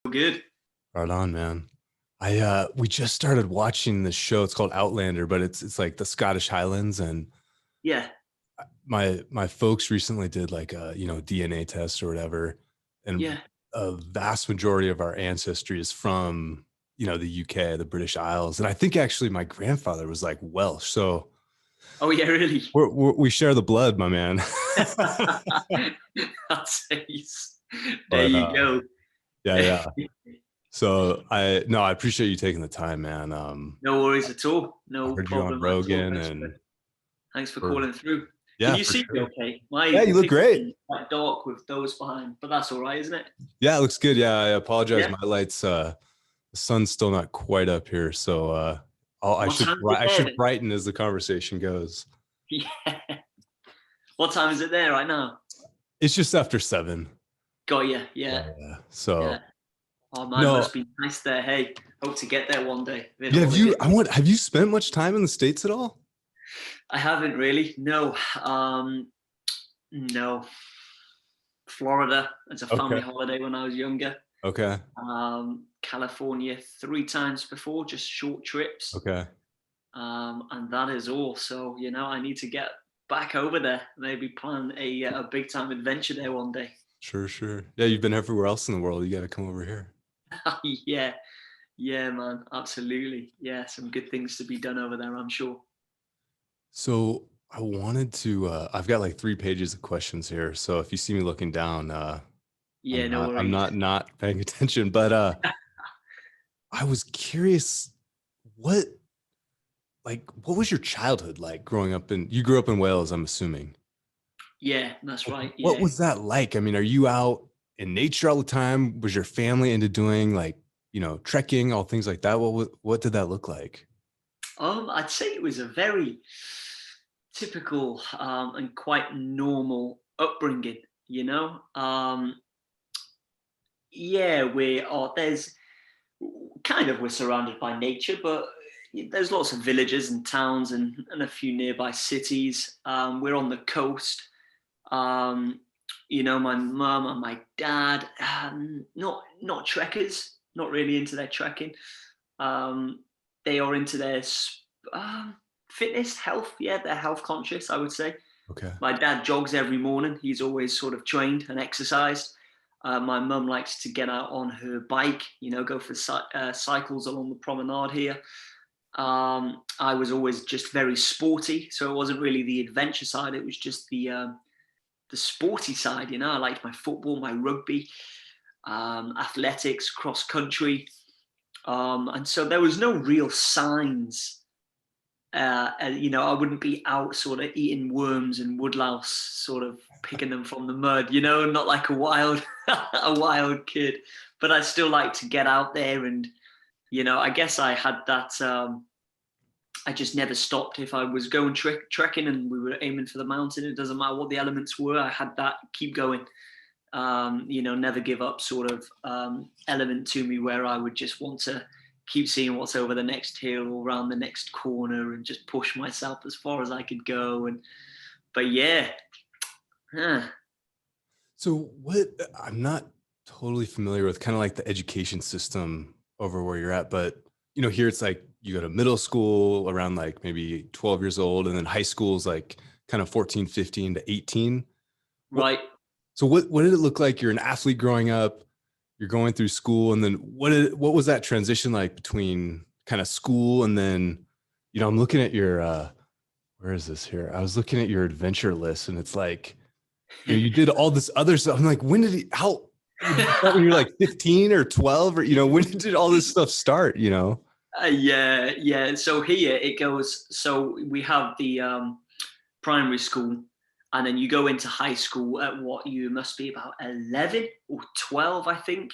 Good. Right on, man. We just started watching this show. It's called Outlander, but it's like the Scottish Highlands, and Yeah. my folks recently did like a DNA test or whatever, and Yeah. a vast majority of our ancestry is from the UK, the British Isles, and I think actually my grandfather was like Welsh, so Oh, yeah, really? we share the blood, my man. That's ace. There But you go. yeah. So I appreciate you taking the time, man. No worries at all. I No heard you on problem at all. Rogan, and Thanks for for calling through. Can yeah, you for see me sure. okay? Yeah, My you look picture great. is quite dark with those behind, but that's all right, isn't it? Yeah, it looks good. Yeah, I apologize. Yeah. My lights, the sun's still not quite up here, so I What should time is it I there should then? brighten as the conversation goes. Yeah. What time is it there right now? It's just after 7. Got you. Yeah, Yeah. yeah. Yeah. So Oh man, no, must be nice there. Hey, hope to get there one day. Been yeah. all the good. Have you spent much time in the States at all? I haven't really. No. No. Florida as a Okay. family holiday when I was younger. Okay. California 3 times before, just short trips. Okay. And that is all. So, I need to get back over there, maybe plan a big time adventure there one day. Sure, sure. Yeah, you've been everywhere else in the world. You got to come over here. Yeah, yeah, man, absolutely. Yeah, some good things to be done over there, I'm sure. So I wanted to. I've got like 3 pages of questions here. So if you see me looking down, Yeah, no I'm worries. not paying attention. But I was curious, what what was your childhood like growing up in? You grew up in Wales, I'm assuming. Yeah, that's Like, right. what Yeah. was that like? I mean, are you out in nature all the time? Was your family into doing like trekking, all things like that? What did that look like? I'd say it was a very typical and quite normal upbringing. Yeah, we are. There's kind of we're surrounded by nature, but there's lots of villages and towns and a few nearby cities. We're on the coast. Um, my mum and my dad, not trekkers, not really into their trekking. Um, they are into their um, fitness, health. Yeah, they're health conscious, I would say. Okay. My dad jogs every morning. He's always sort of trained and exercised. My mum likes to get out on her bike, go for cycles along the promenade here. I was always just very sporty, so it wasn't really the adventure side. It was just the sporty side. I liked my football, my rugby, athletics, cross country, and so there was no real signs. I wouldn't be out sort of eating worms and woodlouse, sort of picking them from the mud, not like a wild, a wild kid. But I still like to get out there, and I guess I had that. I just never stopped. If I was going trekking and we were aiming for the mountain, it doesn't matter what the elements were. I had that keep going. Never give up sort of element to me where I would just want to keep seeing what's over the next hill or around the next corner and just push myself as far as I could go. But yeah. Huh. So what I'm not totally familiar with kind of like the education system over where you're at, but here it's like you go to middle school around like maybe 12 years old, and then high school is like kind of 14, 15 to 18. What, Right. so what did it look like? You're an athlete growing up, you're going through school, and then what was that transition like between kind of school and then, I'm looking at your where is this here? I was looking at your adventure list, and it's like, you did all this other stuff. I'm like, how did you start when you're like 15 or 12, or, when did all this stuff start, Yeah. So here it goes. So we have the primary school, and then you go into high school at what you must be about 11 or 12, I think,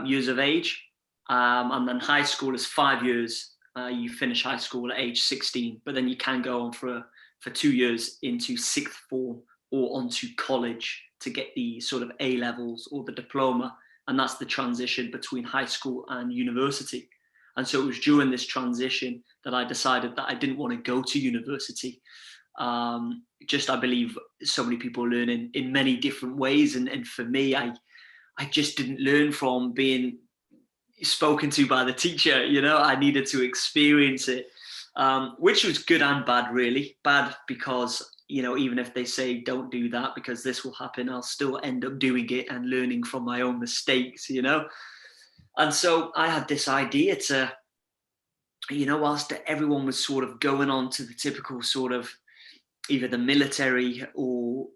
years of age. And then high school is 5 years. You finish high school at age 16, but then you can go on for 2 years into sixth form or onto college to get the sort of A levels or the diploma. And that's the transition between high school and university. And so it was during this transition that I decided that I didn't want to go to university. I believe so many people learn in many different ways. And for me, I I just didn't learn from being spoken to by the teacher. I needed to experience it, which was good and bad, really. Bad because, even if they say don't do that because this will happen, I'll still end up doing it and learning from my own mistakes. And so I had this idea to, whilst everyone was sort of going on to the typical sort of either the military or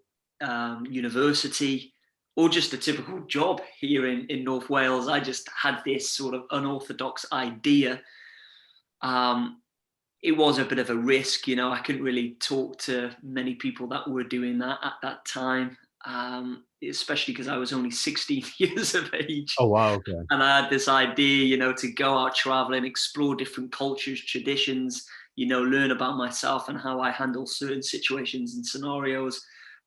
university or just a typical job here in North Wales, I just had this sort of unorthodox idea. It was a bit of a risk, I couldn't really talk to many people that were doing that at that time, especially because I was only 16 years of age. Oh, wow. Okay. And I had this idea, to go out traveling, explore different cultures, traditions, learn about myself and how I handle certain situations and scenarios.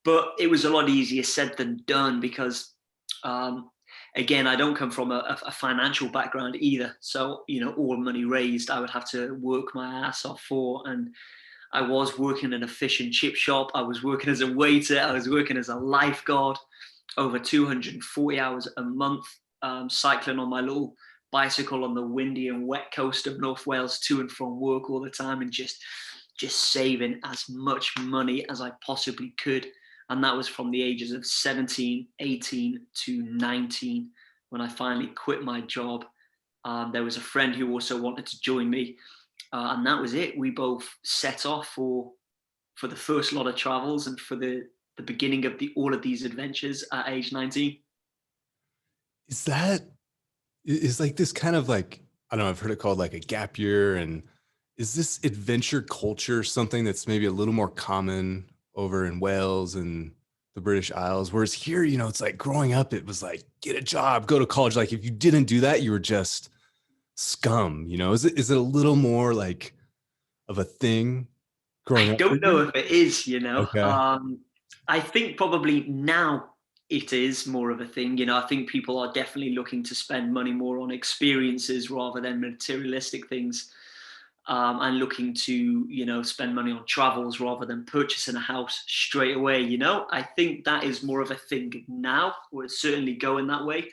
But it was a lot easier said than done because, again, I don't come from a financial background either. So, all money raised, I would have to work my ass off for. And I was working in a fish and chip shop. I was working as a waiter. I was working as a lifeguard, over 240 hours a month, cycling on my little bicycle on the windy and wet coast of North Wales to and from work all the time, and just saving as much money as I possibly could. And that was from the ages of 17, 18 to 19 when I finally quit my job. There was a friend who also wanted to join me, and that was it. We both set off for the first lot of travels and for the beginning of all of these adventures at age 19. Is like this kind of like, I don't know, I've heard it called like a gap year. And is this adventure culture something that's maybe a little more common over in Wales and the British Isles? Whereas here, it's like growing up, it was like, get a job, go to college. Like if you didn't do that, you were just scum, is it a little more like of a thing growing up? I don't know if it is, Okay. I think probably now it is more of a thing. I think people are definitely looking to spend money more on experiences rather than materialistic things, and looking to, spend money on travels rather than purchasing a house straight away. I think that is more of a thing now, or it's certainly going that way.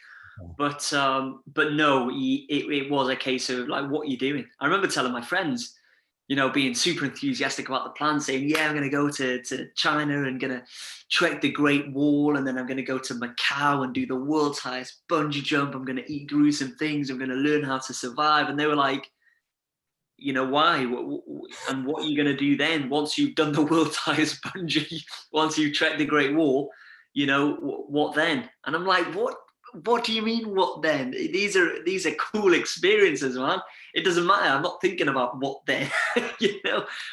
But no, it was a case of like, what are you doing? I remember telling my friends, being super enthusiastic about the plan, saying, yeah, I'm going to go to China and going to trek the Great Wall. And then I'm going to go to Macau and do the world's highest bungee jump. I'm going to eat gruesome things. I'm going to learn how to survive. And they were like, why? And what are you going to do then? Once you've done the world's highest bungee, once you've trekked the Great Wall, what then? And I'm like, what do you mean, what then? These are cool experiences, man. It doesn't matter. I'm not thinking about what then.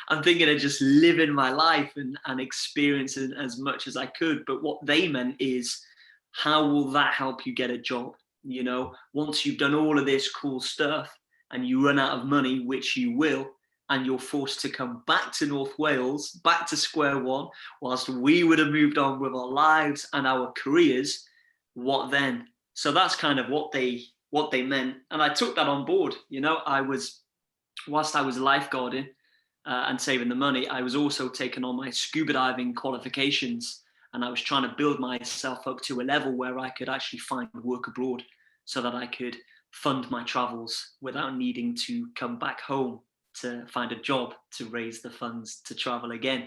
I'm thinking of just living my life and experiencing as much as I could. But what they meant is, how will that help you get a job? Once you've done all of this cool stuff and you run out of money, which you will, and you're forced to come back to North Wales, back to square one, whilst we would have moved on with our lives and our careers, what then? So that's kind of what they meant, and I took that on board. Whilst I was lifeguarding and saving the money, I was also taking on my scuba diving qualifications, and I was trying to build myself up to a level where I could actually find work abroad, so that I could fund my travels without needing to come back home to find a job to raise the funds to travel again.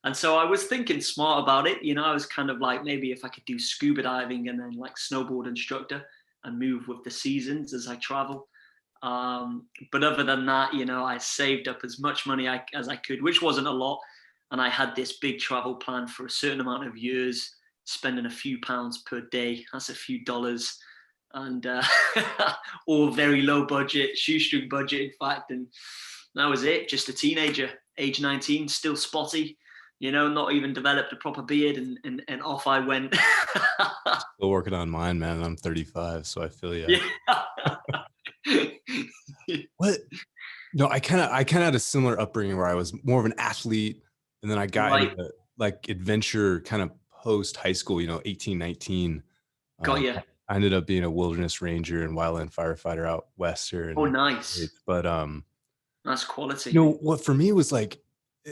And so I was thinking smart about it. I was kind of like, maybe if I could do scuba diving and then like snowboard instructor and move with the seasons as I travel. But other than that, I saved up as much money as I could, which wasn't a lot. And I had this big travel plan for a certain amount of years, spending a few pounds per day. That's a few dollars. And all very low budget, shoestring budget, in fact. And that was it. Just a teenager, age 19, still spotty. Not even developed a proper beard, and off I went. Still working on mine, man. I'm 35, so I feel you. Yeah. What? No, I kind of had a similar upbringing where I was more of an athlete, and then I got into like adventure kind of post high school, 18, 19. Got you. I ended up being a wilderness ranger and wildland firefighter out west here. Oh, nice. But that's quality. What for me was like,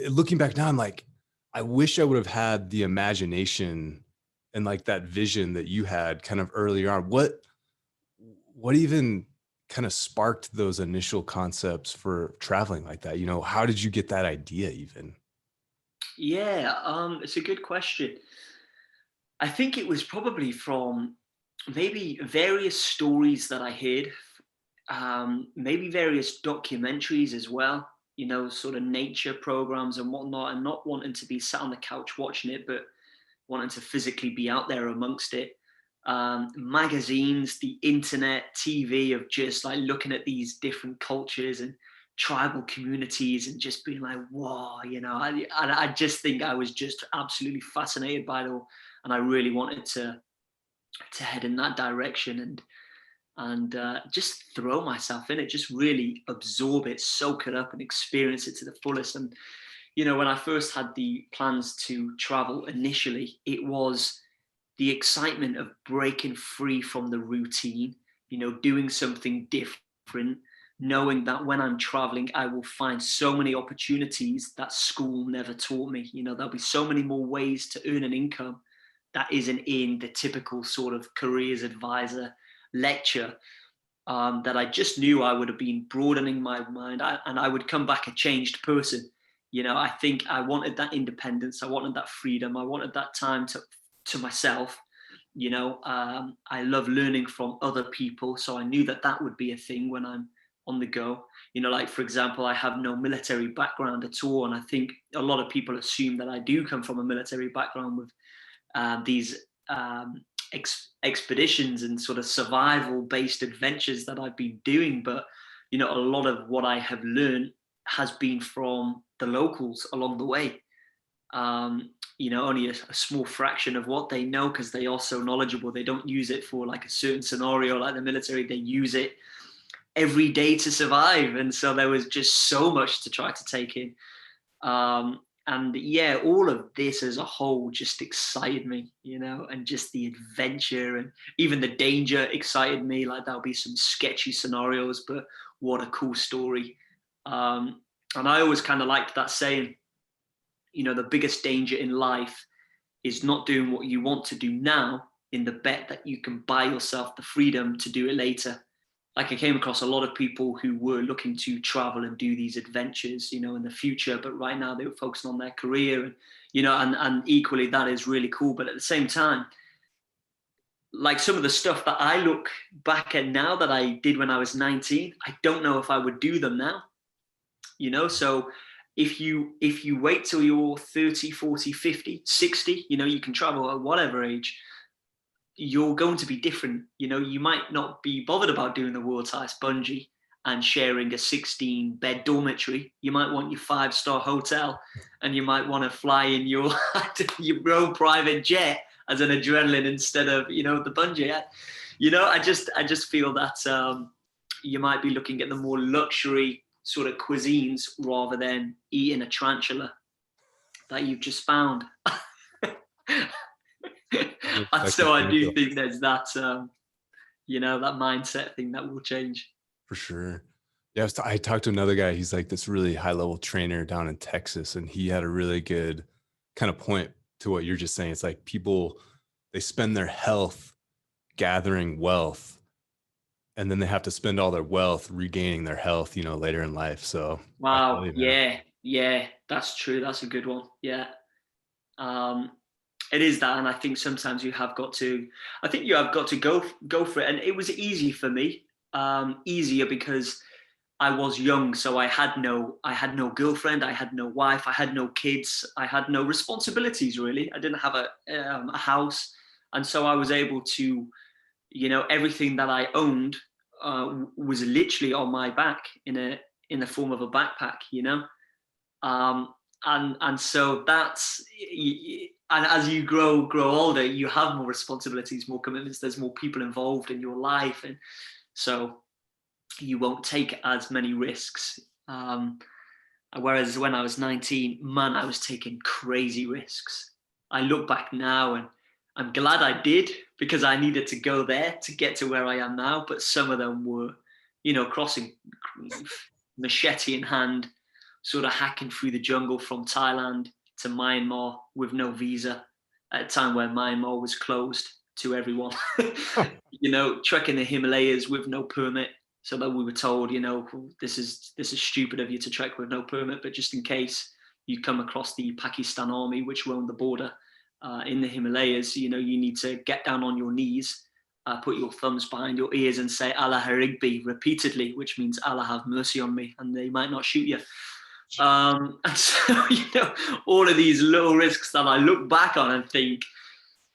looking back now, I'm like, I wish I would have had the imagination and like that vision that you had kind of earlier on, what even kind of sparked those initial concepts for traveling like that? You know, how did you get that idea even? Yeah, it's a good question. I think it was probably from maybe various stories that I heard, maybe various documentaries as well, you know, sort of nature programs and whatnot, and not wanting to be sat on the couch watching it, but wanting to physically be out there amongst it. Magazines, the internet, TV, of just like looking at these different cultures and tribal communities and just being like, whoa, you know, I just think I was just absolutely fascinated by it all. And I really wanted to head in that direction and just throw myself in it, just really absorb it, soak it up, and experience it to the fullest. And you know, when I first had the plans to travel initially, it was the excitement of breaking free from the routine, you know, doing something different, knowing that when I'm traveling, I will find so many opportunities that school never taught me. You know, there'll be so many more ways to earn an income that isn't in the typical sort of careers advisor lecture, that I just knew I would have been broadening my mind, and I would come back a changed person. You know, I think I wanted that independence, I wanted that freedom, I wanted that time to myself. You know, I love learning from other people, so I knew that that would be a thing when I'm on the go. You know, like for example, I have no military background at all, and I think a lot of people assume that I do come from a military background with these expeditions and sort of survival based adventures that I've been doing. But, you know, a lot of what I have learned has been from the locals along the way. You know, only a small fraction of what they know because they are so knowledgeable. They don't use it for like a certain scenario like the military, they use it every day to survive. And so there was just so much to try to take in. And yeah, all of this as a whole just excited me, you know, and just the adventure and even the danger excited me. Like there'll be some sketchy scenarios, but what a cool story. And I always kind of liked that saying, you know, the biggest danger in life is not doing what you want to do now in the bet that you can buy yourself the freedom to do it later. Like I came across a lot of people who were looking to travel and do these adventures, you know, in the future, but right now they were focusing on their career, and, you know, and equally that is really cool. But at the same time, like some of the stuff that I look back at now that I did when I was 19, I don't know if I would do them now, you know? So if you wait till you're 30, 40, 50, 60, you know, you can travel at whatever age, you're going to be different. You know, you might not be bothered about doing the world's highest bungee and sharing a 16 bed dormitory. You might want your 5-star hotel, and you might want to fly in your your own private jet as an adrenaline instead of, you know, the bungee. You know, I just feel that you might be looking at the more luxury sort of cuisines rather than eating a tarantula that you've just found. And so I do think there's that, you know, that mindset thing that will change. For sure. Yeah, I talked to another guy. He's like this really high level trainer down in Texas, and he had a really good kind of point to what you're just saying. It's like people, they spend their health gathering wealth, and then they have to spend all their wealth regaining their health, you know, later in life. So I feel Wow. you, man. Yeah. Yeah. That's true. That's a good one. Yeah. Um, it is that. And I think sometimes I think you have got to go for it. And it was easy for me, easier because I was young. So I had no girlfriend. I had no wife. I had no kids. I had no responsibilities really. I didn't have a house. And so I was able to, you know, everything that I owned was literally on my back in the form of a backpack, you know. um, and so that's, and as you grow older, you have more responsibilities, more commitments. There's more people involved in your life, and so you won't take as many risks. Whereas when I was 19, man, I was taking crazy risks. I look back now and I'm glad I did, because I needed to go there to get to where I am now. But some of them were, you know, crossing, machete in hand, sort of hacking through the jungle from Thailand to Myanmar with no visa. at a time where Myanmar was closed to everyone. Huh. Trekking the Himalayas with no permit. So that we were told, this is stupid of you to trek with no permit, but just in case you come across the Pakistan army, which roamed the border in the Himalayas, you need to get down on your knees, put your thumbs behind your ears and say Allah Harigbi repeatedly, which means Allah have mercy on me, and they might not shoot you. And so, all of these little risks that I look back on and think,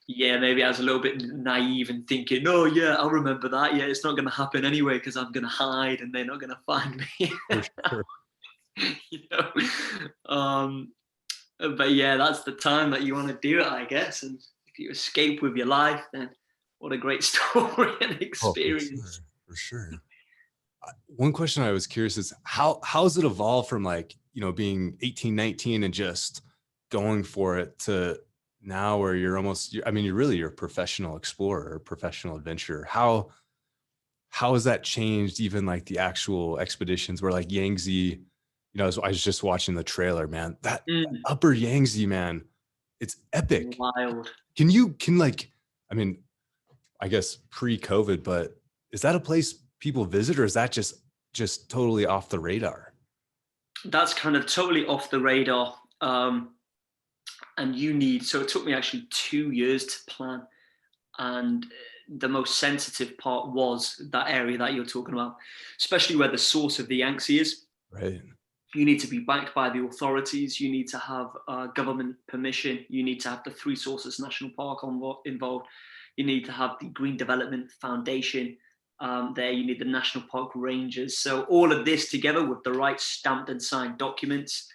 yeah, maybe I was a little bit naive and thinking, oh yeah, I'll remember that. Yeah, it's not going to happen anyway because I'm going to hide and they're not going to find me. For sure. But yeah, that's the time that you want to do it, I guess. And if you escape with your life, then what a great story and experience. For sure. One question I was curious is how's it evolved from being 18, 19 and just going for it to now where you're you're a professional explorer, professional adventurer. How has that changed even like the actual expeditions where like Yangtze, I was just watching the trailer, man, that upper Yangtze, man, it's epic. Wild. I guess pre-COVID, but is that a place people visit or is that just totally off the radar? That's kind of totally off the radar. And so it took me actually 2 years to plan. And the most sensitive part was that area that you're talking about, especially where the source of the Yangtze is. Right. You need to be backed by the authorities. You need to have government permission. You need to have the Three Sources National Park involved. You need to have the Green Development Foundation there. You need the National Park Rangers. So all of this together with the right stamped and signed documents.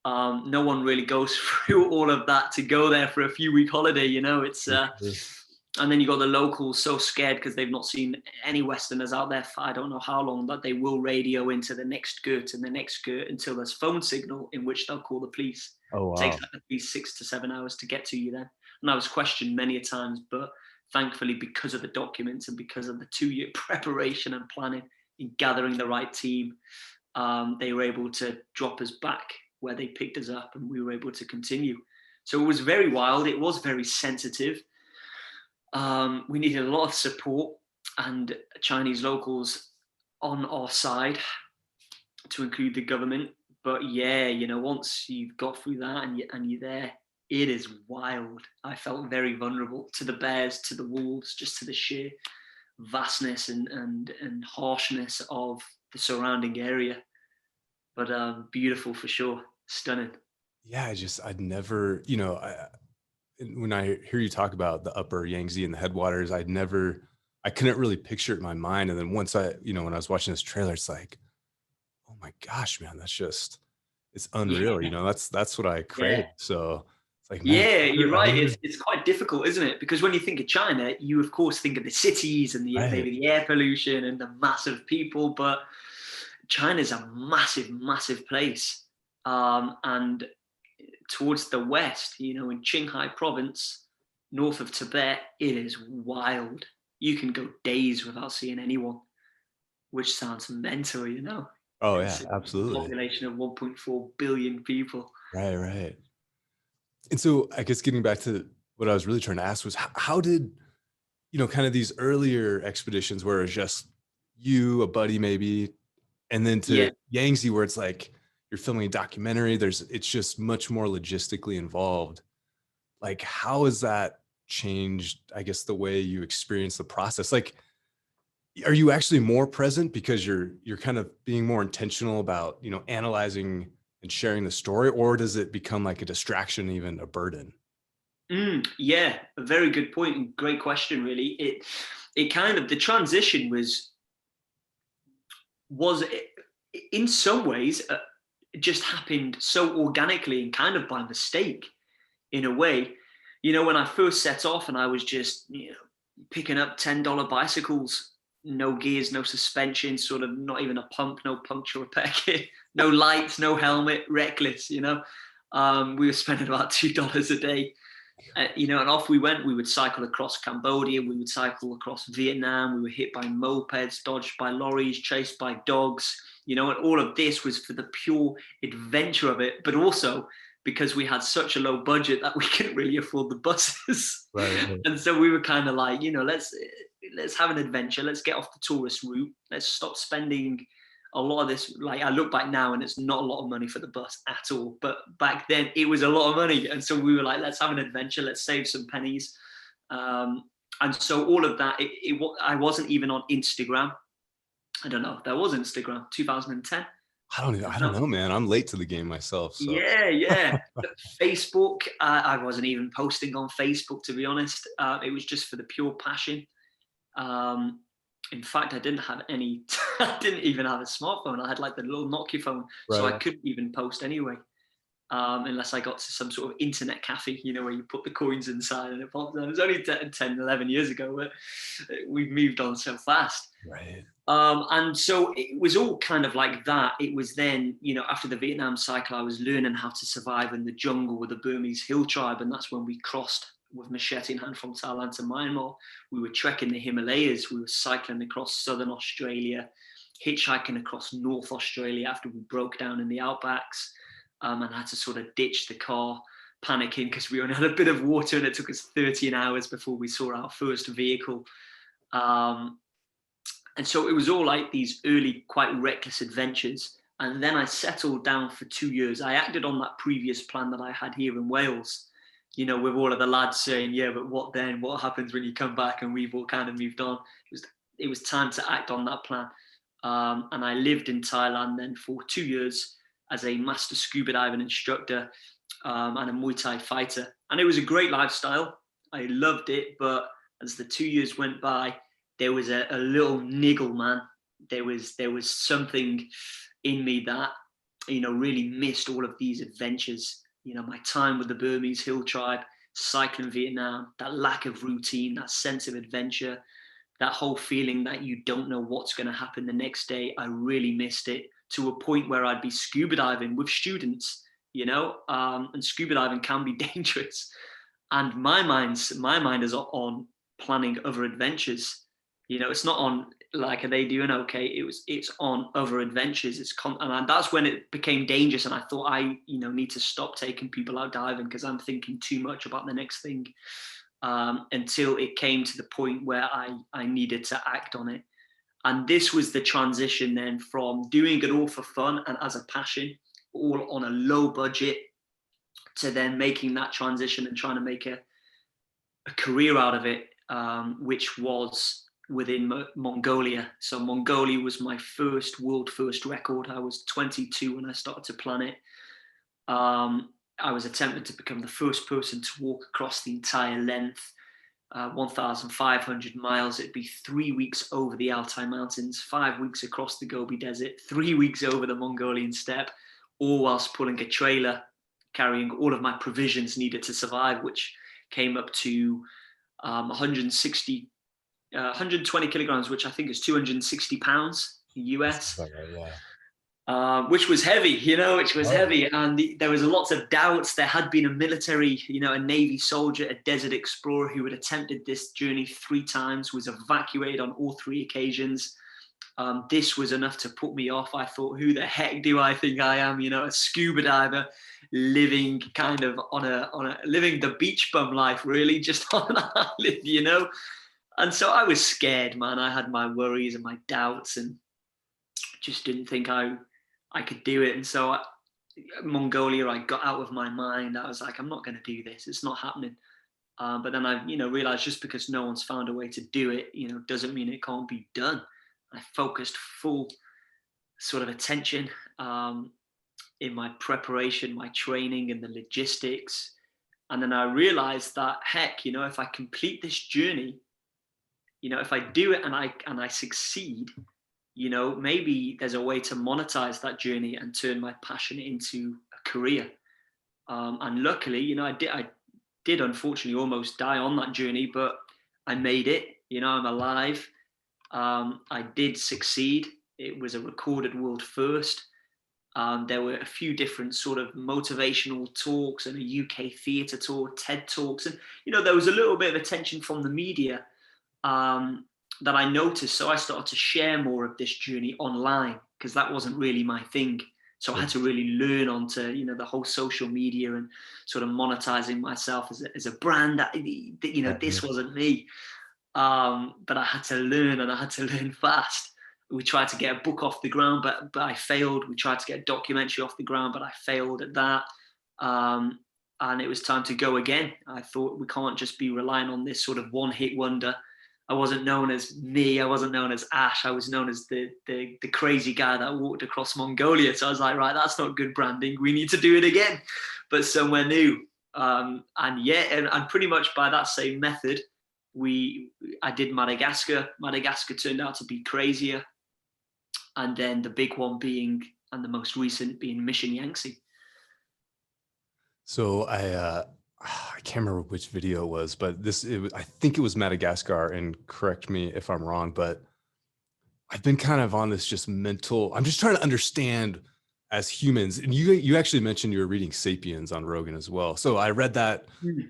No one really goes through all of that to go there for a few-week holiday. It's and then you got the locals so scared because they've not seen any Westerners out there for I don't know how long, that they will radio into the next skirt and the next skirt until there's phone signal in which they'll call the police. Oh, wow. It takes at least 6 to 7 hours to get to you then. And I was questioned many a times, but thankfully because of the documents and because of the 2-year preparation and planning in gathering the right team, they were able to drop us back where they picked us up and we were able to continue. So it was very wild. It was very sensitive. We needed a lot of support and Chinese locals on our side, to include the government. But yeah, once you've got through that and you're there, it is wild. I felt very vulnerable to the bears, to the wolves, just to the sheer vastness and harshness of the surrounding area. But beautiful for sure. Stunning. Yeah, I'd never, when I hear you talk about the upper Yangtze and the headwaters, I couldn't really picture it in my mind. And then once when I was watching this trailer, it's like, oh my gosh, man, it's unreal. Yeah. That's what I crave. Yeah. So it's like, man, yeah, you're right. It's quite difficult, isn't it? Because when you think of China, you of course think of the cities and maybe the air pollution and the massive people, but China's a massive, massive place. And towards the west, in Qinghai province, north of Tibet, it is wild. You can go days without seeing anyone, which sounds mental, Oh, it's yeah, absolutely. A population of 1.4 billion people. Right. And so I guess getting back to what I was really trying to ask was how did, kind of these earlier expeditions where it's just you, a buddy maybe, and then to Yangtze where it's like you're filming a documentary, it's just much more logistically involved. Like, how has that changed, I guess, the way you experience the process? Like, are you actually more present because you're kind of being more intentional about, analyzing and sharing the story, or does it become like a distraction, even a burden? Yeah, a very good point and great question, really. It kind of, the transition was in some ways just happened so organically and kind of by mistake in a way. When I first set off and I was just picking up $10 bicycles, no gears, no suspension, sort of not even a pump, no puncture repair kit, no lights, no helmet, reckless. We were spending about $2 a day. And off we went. We would cycle across Cambodia, we would cycle across Vietnam, we were hit by mopeds, dodged by lorries, chased by dogs, and all of this was for the pure adventure of it, but also because we had such a low budget that we couldn't really afford the buses. Right. And so we were kind of like, let's have an adventure. Let's get off the tourist route. Let's stop spending a lot of this. Like, I look back now and it's not a lot of money for the bus at all. But back then it was a lot of money. And so we were like, let's have an adventure. Let's save some pennies. And so all of that, I wasn't even on Instagram. I don't know if there was Instagram, 2010. I don't know, man. I'm late to the game myself. So. Yeah. Facebook, I wasn't even posting on Facebook, to be honest. It was just for the pure passion. In fact, I didn't even have a smartphone. I had like the little Nokia phone, so I couldn't even post anyway. Unless I got to some sort of internet cafe, where you put the coins inside and it pops out. It was only 10, 11 years ago, but we've moved on so fast. Right. And so it was all kind of like that. It was then, after the Vietnam cycle, I was learning how to survive in the jungle with the Burmese Hill Tribe. And that's when we crossed with machete in hand from Thailand to Myanmar. We were trekking the Himalayas. We were cycling across southern Australia, hitchhiking across North Australia after we broke down in the outbacks. And I had to sort of ditch the car, panicking because we only had a bit of water and it took us 13 hours before we saw our first vehicle. And so it was all like these early, quite reckless adventures. And then I settled down for 2 years. I acted on that previous plan that I had here in Wales, with all of the lads saying, yeah, but what then? What happens when you come back? And we've all kind of moved on. It was time to act on that plan. And I lived in Thailand then for 2 years as a master scuba diving instructor and a Muay Thai fighter. And it was a great lifestyle. I loved it. But as the 2 years went by, there was a little niggle, man. There was something in me that, really missed all of these adventures. My time with the Burmese Hill Tribe, cycling Vietnam, that lack of routine, that sense of adventure, that whole feeling that you don't know what's going to happen the next day. I really missed it, to a point where I'd be scuba diving with students, and scuba diving can be dangerous. And my mind is on planning other adventures. It's not on like, are they doing okay? It's on other adventures. And that's when it became dangerous. And I thought I need to stop taking people out diving because I'm thinking too much about the next thing. Until it came to the point where I needed to act on it. And this was the transition then from doing it all for fun and as a passion, all on a low budget, to then making that transition and trying to make a career out of it, which was within Mongolia. So Mongolia was my world first record. I was 22 when I started to plan it. I was attempting to become the first person to walk across the entire length, 1,500 miles. It'd be 3 weeks over the Altai Mountains, 5 weeks across the Gobi Desert, 3 weeks over the Mongolian steppe, all whilst pulling a trailer, carrying all of my provisions needed to survive, which came up to 120 kilograms, which I think is 260 pounds US. Which was heavy, heavy. And there was lots of doubts. There had been a military, a Navy soldier, a desert explorer who had attempted this journey 3 times, was evacuated on all 3 occasions. This was enough to put me off. I thought, who the heck do I think I am? A scuba diver living kind of living the beach bum life, really, just on an island, And so I was scared, man. I had my worries and my doubts and just didn't think I could do it. And so Mongolia, I got out of my mind. I was like, I'm not going to do this. It's not happening. But then I, realized just because no one's found a way to do it, doesn't mean it can't be done. I focused full sort of attention in my preparation, my training and the logistics. And then I realized that, heck, if I complete this journey, if I do it and I succeed, maybe there's a way to monetize that journey and turn my passion into a career. And luckily, I did unfortunately almost die on that journey, but I made it. I'm alive. I did succeed. It was a recorded world first. There were a few different sort of motivational talks and a UK theatre tour, TED Talks. And, there was a little bit of attention from the media that I noticed. So I started to share more of this journey online because that wasn't really my thing. So I had to really learn onto, the whole social media and sort of monetizing myself as a brand that, this wasn't me. But I had to learn, and I had to learn fast. We tried to get a book off the ground, but I failed. We tried to get a documentary off the ground, but I failed at that. And it was time to go again. I thought, we can't just be relying on this sort of one-hit wonder. I wasn't known as me. I wasn't known as Ash. I was known as the crazy guy that walked across Mongolia. So I was like, right, that's not good branding. We need to do it again, but somewhere new. And pretty much by that same method, I did Madagascar. Madagascar turned out to be crazier. And then the big one being, and the most recent being, Mission Yangtze. So I can't remember which video it was, but I think it was Madagascar, and correct me if I'm wrong, but I've been kind of on this just mental, I'm just trying to understand as humans. And you actually mentioned you were reading Sapiens on Rogan as well. So I read that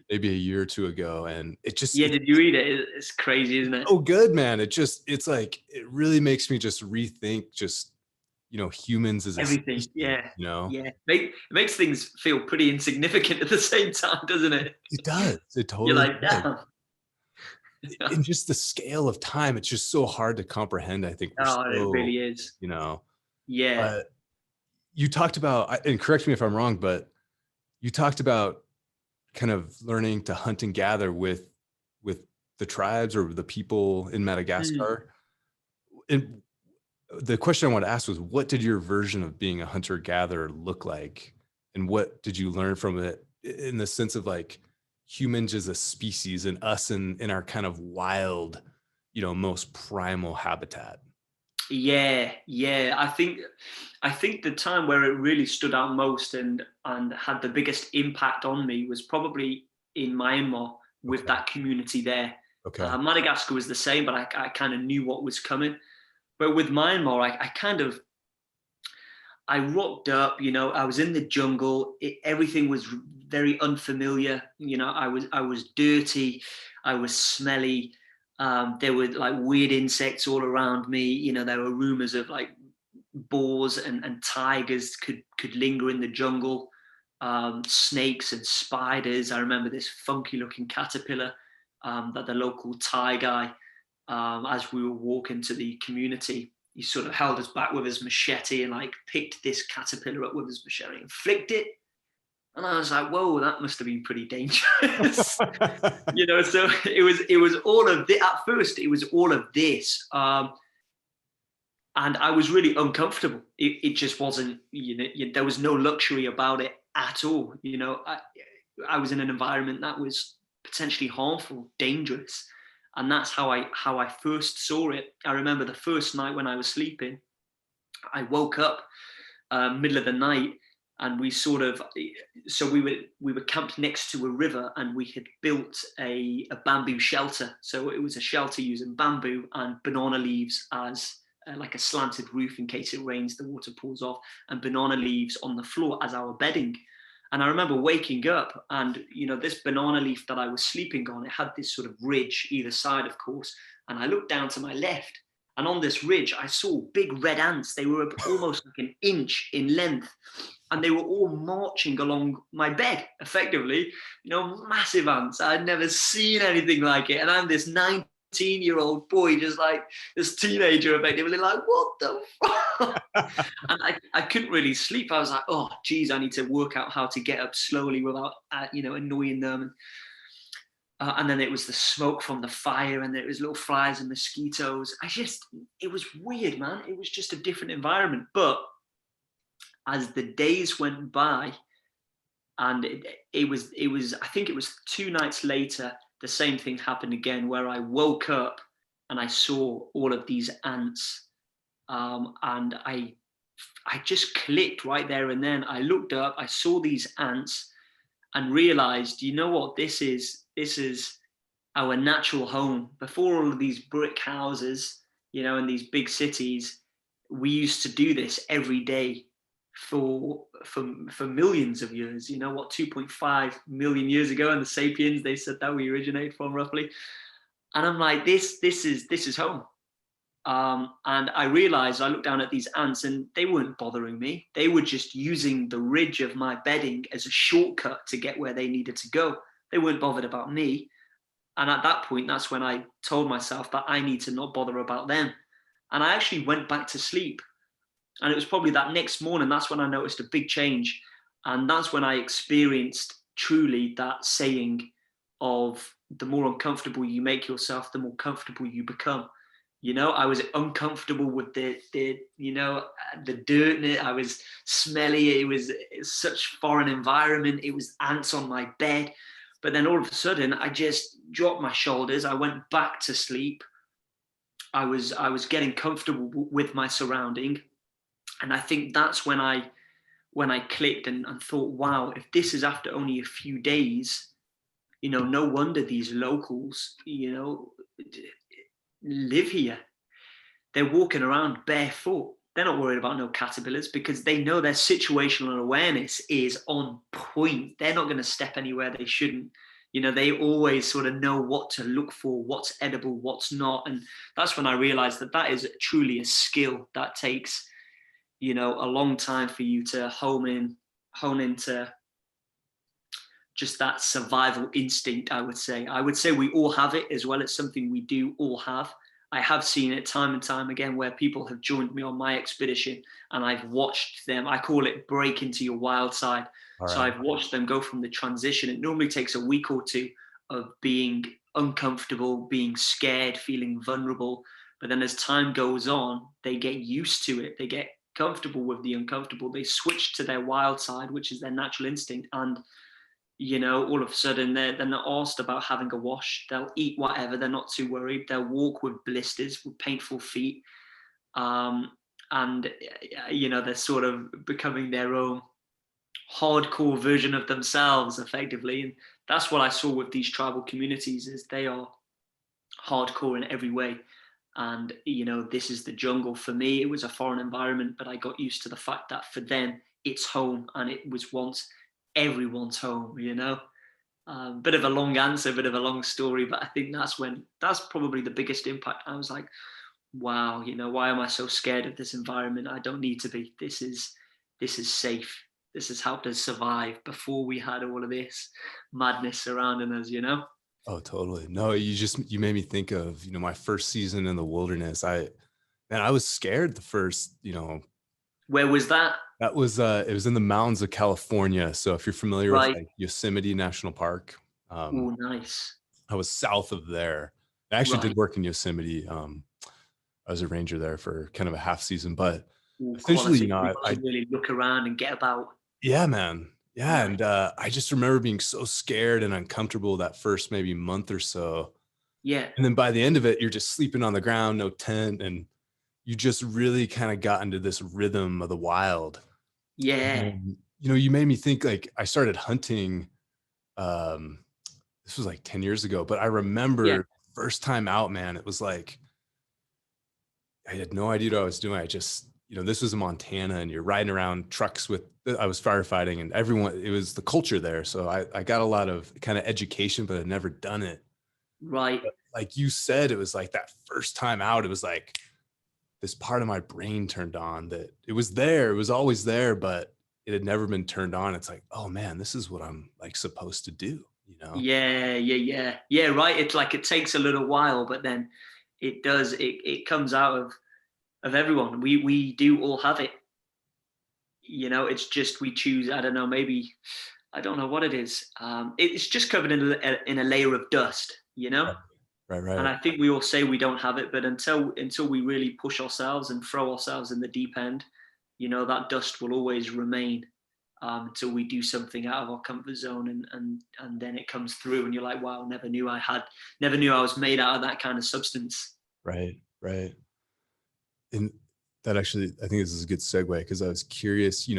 maybe a year or two ago, and it just, did you read it? It's crazy, isn't it? Oh, good, man. It's like, it really makes me just rethink just, humans as everything. species, It makes things feel pretty insignificant at the same time, doesn't it? It does. It totally You're like, does. damn. In just the scale of time, it's just so hard to comprehend. I think it really is. Yeah. You talked about, and correct me if I'm wrong, but you talked about kind of learning to hunt and gather with the tribes or the people in Madagascar. And the question I want to ask was, what did your version of being a hunter-gatherer look like? And what did you learn from it in the sense of like humans as a species and us in our kind of wild, most primal habitat? Yeah. I think the time where it really stood out most and had the biggest impact on me was probably in Myanmar with that community there. Okay. Madagascar was the same, but I kind of knew what was coming. But with Myanmar, I rocked up, I was in the jungle. Everything was very unfamiliar. I was dirty. I was smelly. There were like weird insects all around me. There were rumors of like boars and tigers could linger in the jungle. Snakes and spiders. I remember this funky looking caterpillar that the local Thai guy, as we were walking to the community, he sort of held us back with his machete and like picked this caterpillar up with his machete and flicked it. And I was like, whoa, that must have been pretty dangerous. So it was all of this. At first, it was all of this. And I was really uncomfortable. It just wasn't, there was no luxury about it at all. I was in an environment that was potentially harmful, dangerous. And that's how I first saw it. I remember the first night when I was sleeping, I woke up middle of the night, and we were camped next to a river, and we had built a bamboo shelter. So it was a shelter using bamboo and banana leaves as like a slanted roof in case it rains, the water pours off, and banana leaves on the floor as our bedding. And I remember waking up, and this banana leaf that I was sleeping on, it had this sort of ridge either side, of course. And I looked down to my left, and on this ridge, I saw big red ants. They were almost like an inch in length, and they were all marching along my bed, effectively. Massive ants. I'd never seen anything like it, and I'm this 19-year-old boy, just like this teenager, effectively, like, what the fuck? And I couldn't really sleep. I was like, oh geez, I need to work out how to get up slowly without annoying them. And then it was the smoke from the fire, and there was little flies and mosquitoes. It was weird, man. It was just a different environment. But as the days went by, and it was I think it was 2 nights later, the same thing happened again, where I woke up and I saw all of these ants, and I just clicked right there and then. I looked up, I saw these ants, and realized, you know what, this is our natural home. Before all of these brick houses, in these big cities, we used to do this every day for millions of years. 2.5 million years ago, and the Sapiens, they said that we originate from roughly. And I'm like, this is home. And I realized, I looked down at these ants and they weren't bothering me. They were just using the ridge of my bedding as a shortcut to get where they needed to go. They weren't bothered about me. And at that point, that's when I told myself that I need to not bother about them. And I actually went back to sleep. And it was probably that next morning, that's when I noticed a big change. And that's when I experienced truly that saying of the more uncomfortable you make yourself, the more comfortable you become. You know, I was uncomfortable with the the dirt. I was smelly. It was such foreign environment. It was ants on my bed. But then all of a sudden, I just dropped my shoulders. I went back to sleep. I was getting comfortable with my surrounding, and I think that's when I clicked and thought, wow, if this is after only a few days, no wonder these locals, live here. They're walking around barefoot. They're not worried about no caterpillars because they know their situational awareness is on point. They're not going to step anywhere they shouldn't. They always sort of know what to look for, what's edible, what's not. And that's when I realized that is truly a skill that takes, a long time for you to hone into just that survival instinct. I would say we all have it as well. It's something we do all have. I have seen it time and time again where people have joined me on my expedition and I've watched them. I call it break into your wild side. All So right. I've watched them go from the transition. It normally takes a week or two of being uncomfortable, being scared, feeling vulnerable. But then as time goes on, they get used to it. They get comfortable with the uncomfortable. They switch to their wild side, which is their natural instinct. And all of a sudden they're not asked about having a wash. They'll eat whatever. They're not too worried. They'll walk with blisters, with painful feet. And they're sort of becoming their own hardcore version of themselves effectively. And that's what I saw with these tribal communities is they are hardcore in every way. And, this is the jungle. For me, it was a foreign environment, but I got used to the fact that for them, it's home and it was once everyone's home, bit of a long answer, bit of a long story, but I think that's probably the biggest impact. I was like, wow, why am I so scared of this environment? I don't need to be. This is safe. This has helped us survive before we had all of this madness surrounding us, Oh, totally. No, you made me think of, my first season in the wilderness. I was scared the first, Where was that? that was, it was in the mountains of California. So if you're familiar with Right. like Yosemite National Park, Oh, nice. I was south of there. I actually Right. did work in Yosemite. I was a ranger there for kind of a half season, but Ooh, essentially, quality. You got I to really look around and get about. yeah, man. Yeah. Nice. And I just remember being so scared and uncomfortable that first maybe month or so. Yeah. And then by the end of it, you're just sleeping on the ground, no tent. And you just really kind of got into this rhythm of the wild. And Yeah. then, you made me think like I started hunting. Um, this was like 10 years ago, but I Yeah. remember first time out, man, it was like, I had no idea what I was doing. I just, this was in Montana and you're riding around trucks I was firefighting and everyone, it was the culture there. So I got a lot of kind of education, but I'd never done it. Right. But like you said, it was like that first time out, it was like this part of my brain turned on that it was there. It was always there, but it had never been turned on. It's like, oh man, this is what I'm like supposed to do. Yeah. Right. It's like it takes a little while, but then it does. It comes out of everyone. We do all have it. It's just we choose. I don't know. Maybe I don't know what it is. It's just covered in a layer of dust. Right, And right. I think we all say we don't have it, but until we really push ourselves and throw ourselves in the deep end, that dust will always remain until we do something out of our comfort zone, and then it comes through, and you're like, wow, never knew I was made out of that kind of substance. Right, right. And that actually, I think this is a good segue because I was curious,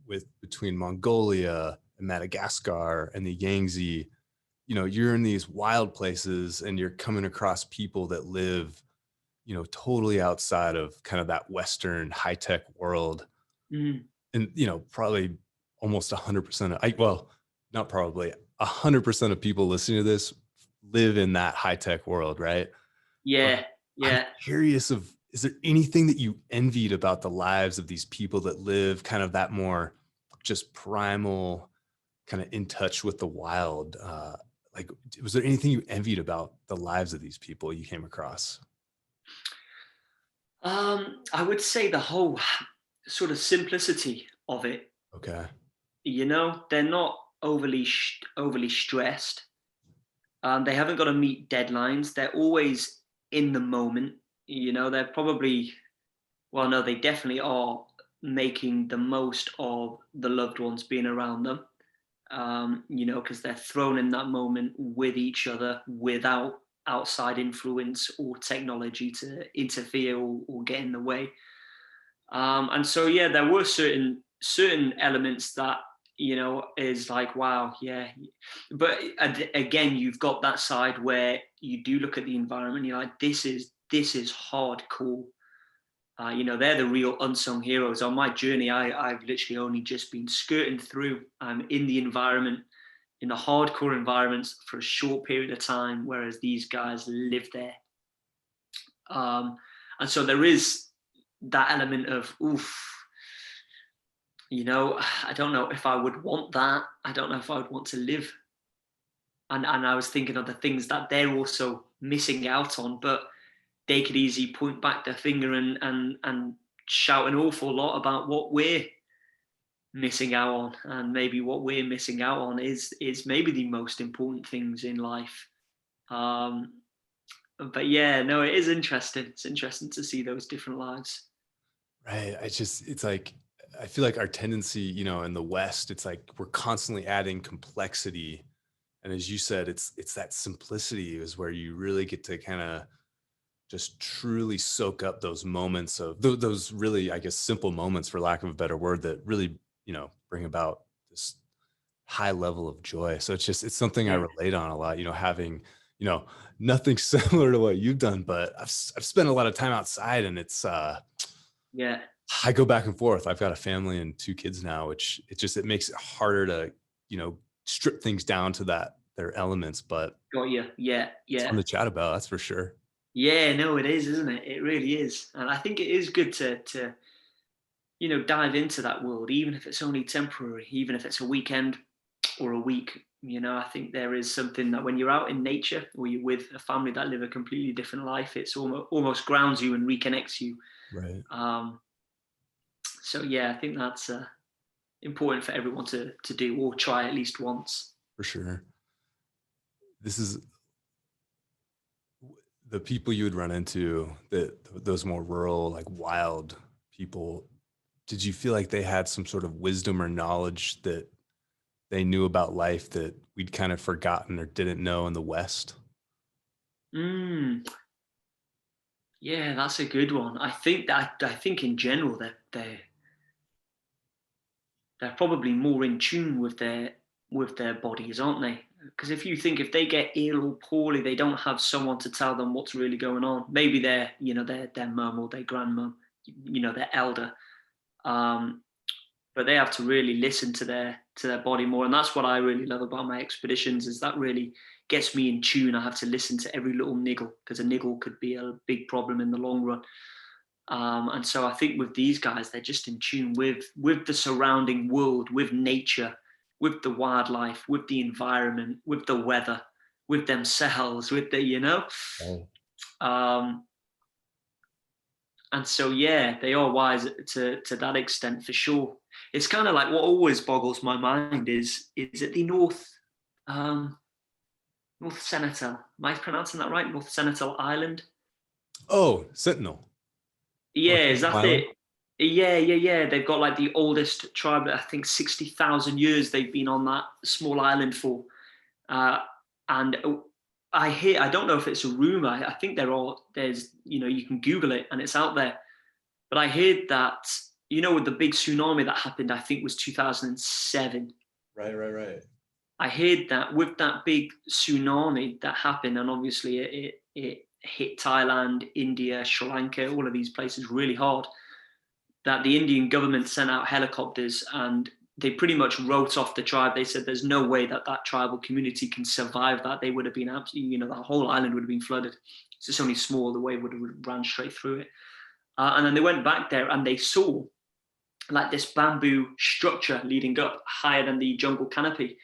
with between Mongolia and Madagascar and the Yangtze, you're in these wild places and you're coming across people that live, totally outside of kind of that Western high tech world. Mm, And, probably almost 100% well, not probably 100% of people listening to this live in that high tech world, right? But yeah, I'm yeah. curious of is there anything that you envied about the lives of these people that live kind of that more just primal, kind of in touch with the wild? Like, was there anything you envied about the lives of these people you came across? I would say the whole sort of simplicity of it. Okay. They're not overly stressed. They haven't got to meet deadlines. They're always in the moment. They're probably, well, no, they definitely are making the most of the loved ones being around them. Because they're thrown in that moment with each other without outside influence or technology to interfere or get in the way. And so, yeah, there were certain elements that is like, wow, yeah. But again, you've got that side where you do look at the environment, you're like, this is hardcore. They're the real unsung heroes. On my journey, I've literally only just been skirting through. I'm in the environment, in the hardcore environments for a short period of time, whereas these guys live there. And so there is that element of, oof, I don't know if I would want that. I don't know if I would want to live. And I was thinking of the things that they're also missing out on, but they could easily point back their finger and shout an awful lot about what we're missing out on. And maybe what we're missing out on is maybe the most important things in life. But yeah, no, it is interesting. It's interesting to see those different lives. Right. It's like, I feel like our tendency, in the West, it's like we're constantly adding complexity. And as you said, it's that simplicity is where you really get to kind of just truly soak up those moments of those really, I guess, simple moments, for lack of a better word, that really, bring about this high level of joy. So it's something I Yeah. relate on a lot, having, nothing similar to what you've done, but I've spent a lot of time outside, and it's, Yeah. I go back and forth. I've got a family and 2 kids now, which it makes it harder to, strip things down to their elements, but Got you. Yeah. it's Yeah. fun to chat about. That's for sure. Yeah, no, it is, isn't it? It really is. And I think it is good to dive into that world, even if it's only temporary, even if it's a weekend or a week. I think there is something that when you're out in nature or you're with a family that live a completely different life, it's almost grounds you and reconnects you. Right. Um, so yeah, I think that's important for everyone to do or try at least once. For sure. This is the people you would run into, those more rural, like wild people. Did you feel like they had some sort of wisdom or knowledge that they knew about life that we'd kind of forgotten or didn't know in the West? Mm, yeah, that's a good one. I think in general they're probably more in tune with their bodies, aren't they? Because if they get ill or poorly, they don't have someone to tell them what's really going on. Maybe their mum or their grandmum, their elder, um, but they have to really listen to their body more. And that's what I really love about my expeditions, is that really gets me in tune. I have to listen to every little niggle, because a niggle could be a big problem in the long run. And so I think with these guys, they're just in tune with the surrounding world, with nature, with the wildlife, with the environment, with the weather, with themselves, with the. Oh, Um, and so yeah, they are wise to that extent for sure. It's kind of like what always boggles my mind is it the um, North Senetal? Am I pronouncing that right? North Senetal Island. oh, Sentinel. Yeah, North is Sentinel that Island. it? Yeah, yeah, yeah. They've got like the oldest tribe. I think 60,000 years they've been on that small island for. Uh, and I don't know if it's a rumor. I think there's, you can Google it and it's out there. But I heard that, with the big tsunami that happened, I think was 2007. Right, right, right. I heard that with that big tsunami that happened, and obviously it hit Thailand, India, Sri Lanka, all of these places really hard, that the Indian government sent out helicopters and they pretty much wrote off the tribe. They said there's no way that tribal community can survive that. They would have been absolutely, the whole island would have been flooded. It's just only small, the wave would have ran straight through it. And then they went back there and they saw like this bamboo structure leading up higher than the jungle canopy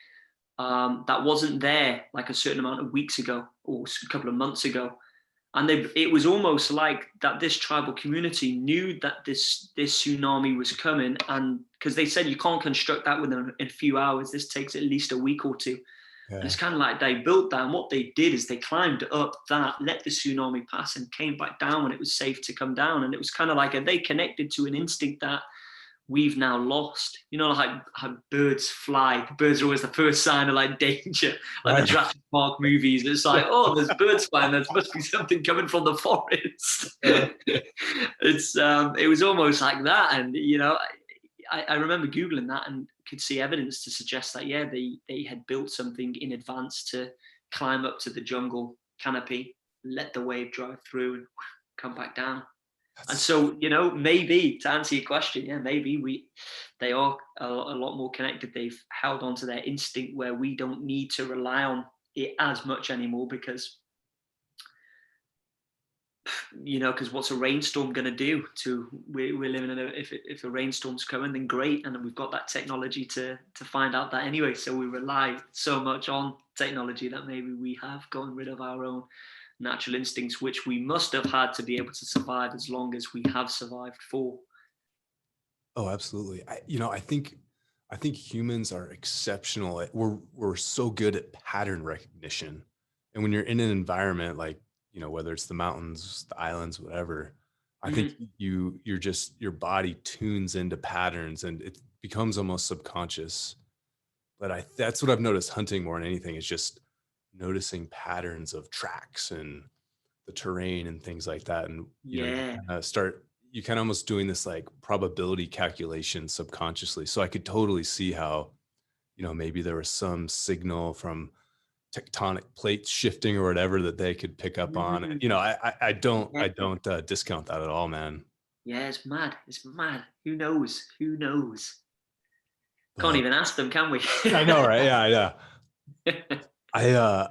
that wasn't there like a certain amount of weeks ago or a couple of months ago. And it was almost like that this tribal community knew that this tsunami was coming, and because they said you can't construct that within a few hours, this takes at least a week or two. Yeah. And it's kind of like they built that, and what they did is they climbed up that, let the tsunami pass, and came back down when it was safe to come down. And it was kind of like they connected to an instinct that we've now lost. You know, like how birds fly. Birds are always the first sign of like danger, like Right. the Jurassic Park movies. It's like, oh, there's birds flying. There must be something coming from the forest. It was almost like that, and you know, I remember Googling that and could see evidence to suggest that they had built something in advance to climb up to the jungle canopy, let the wave drive through, and come back down. And so, you know, maybe to answer your question, yeah, maybe they are a lot more connected. They've held on to their instinct where we don't need to rely on it as much anymore because, you know, because what's a rainstorm going to do we're living in if a rainstorm's coming, then great. And we've got that technology to find out that anyway. So we rely so much on technology that maybe we have gotten rid of our own natural instincts, which we must have had to be able to survive as long as we have survived for. Oh, absolutely. I think humans are exceptional at, we're so good at pattern recognition. And when you're in an environment like, you know, whether it's the mountains, the islands, whatever, I think your body tunes into patterns and it becomes almost subconscious. But that's what I've noticed hunting more than anything, is just noticing patterns of tracks and the terrain and things like that. And, you know, you kind of almost doing this like probability calculation subconsciously. So I could totally see how, you know, maybe there was some signal from tectonic plates shifting or whatever that they could pick up on. And, you know, I don't discount that at all, man. Yeah, it's mad. It's mad. Who knows? Can't But even ask them, can we? I know, right? Yeah. I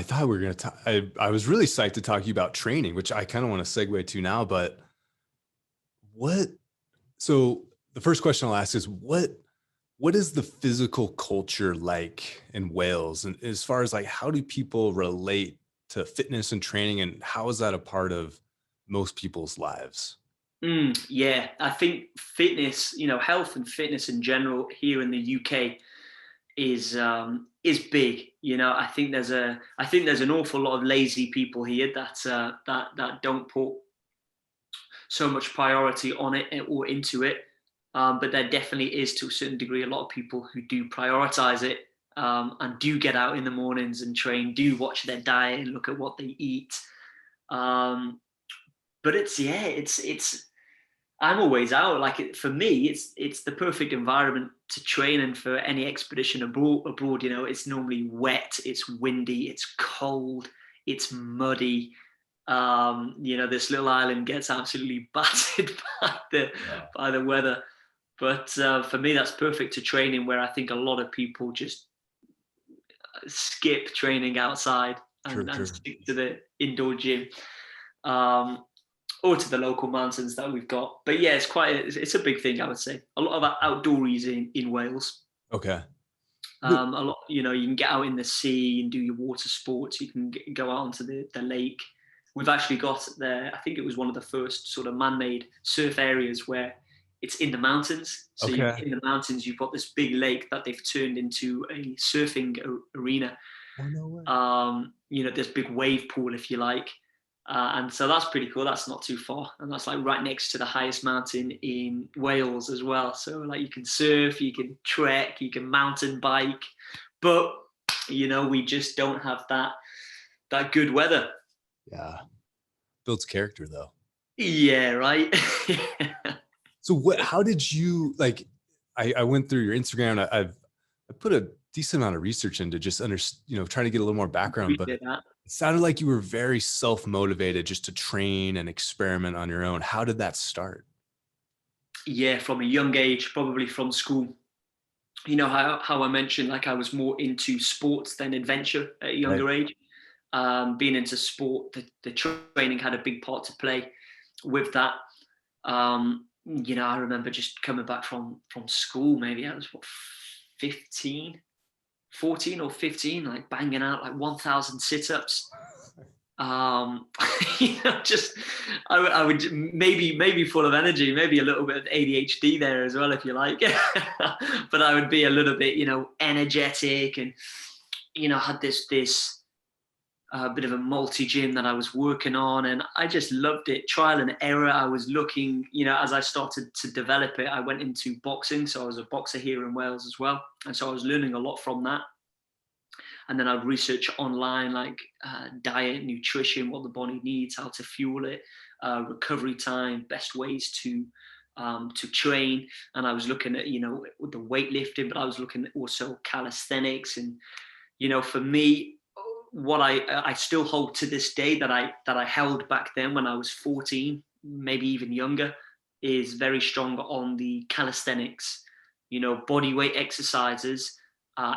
thought we were going to talk. I was really psyched to talk to you about training, which I kind of want to segue to now. But so the first question I'll ask is what is the physical culture like in Wales? And as far as like, how do people relate to fitness and training, and how is that a part of most people's lives? Yeah, I think fitness, you know, health and fitness in general here in the UK is big. You know, I think there's an awful lot of lazy people here that don't put so much priority on it or into it. But there definitely is, to a certain degree, a lot of people who do prioritize it and do get out in the mornings and train, do watch their diet and look at what they eat. But it's I'm always out. Like for me, it's the perfect environment to train. And for any expedition abroad, you know, it's normally wet, it's windy, it's cold, it's muddy. You know, this little island gets absolutely battered by the weather. But for me, that's perfect to training, where I think a lot of people just skip training outside and stick to the indoor gym. Or to the local mountains that we've got. But yeah, it's a big thing, I would say. A lot of outdoories in Wales. Okay. A lot, you know, you can get out in the sea and do your water sports. You can go out onto the lake. We've actually got there, I think it was one of the first sort of man-made surf areas where it's in the mountains. So in the mountains, you've got this big lake that they've turned into a surfing arena. Oh, no way. You know, this big wave pool, if you like. And so that's pretty cool. That's not too far. And that's like right next to the highest mountain in Wales as well. So like you can surf, you can trek, you can mountain bike, but you know, we just don't have that good weather. Yeah. Builds character though. Yeah, right. So how did you, like, I went through your Instagram. I put a decent amount of research into just trying to get a little more background, but it sounded like you were very self-motivated just to train and experiment on your own. How did that start? Yeah, from a young age, probably from school. You know how I mentioned, like I was more into sports than adventure at a younger age. Being into sport, the training had a big part to play. with that. I remember just coming back from school. Maybe I was 15, 14 or 15, like banging out like 1,000 sit-ups. Just I would maybe full of energy, maybe a little bit of ADHD there as well, if you like. But I would be a little bit, energetic, and had this bit of a multi-gym that I was working on, and I just loved it. Trial and error. I was looking, as I started to develop it, I went into boxing. So I was a boxer here in Wales as well. And so I was learning a lot from that. And then I'd research online, like diet, nutrition, what the body needs, how to fuel it, recovery time, best ways to train. And I was looking at, the weightlifting, but I was looking at also calisthenics. And, for me, what I still hold to this day that I held back then when I was 14, maybe even younger, is very strong on the calisthenics, body weight exercises,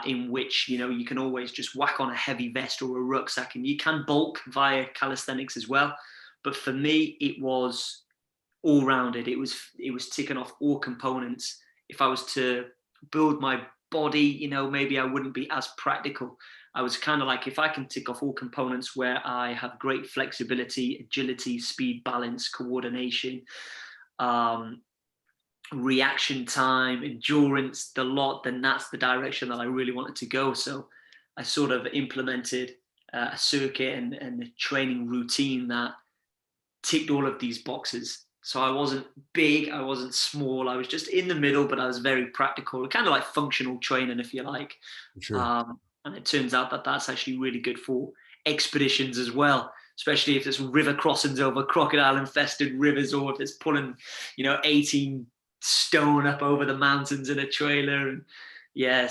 in which, you can always just whack on a heavy vest or a rucksack, and you can bulk via calisthenics as well. But for me, it was all rounded. It was ticking off all components. If I was to build my body, maybe I wouldn't be as practical. I was kind of like, if I can tick off all components where I have great flexibility, agility, speed, balance, coordination, reaction time, endurance, the lot, then that's the direction that I really wanted to go. So I sort of implemented a circuit and a training routine that ticked all of these boxes. So I wasn't big, I wasn't small, I was just in the middle, but I was very practical, kind of like functional training, if you like. Sure. And it turns out that that's actually really good for expeditions as well, especially if it's river crossings over crocodile-infested rivers, or if it's pulling, 18 stone up over the mountains in a trailer. And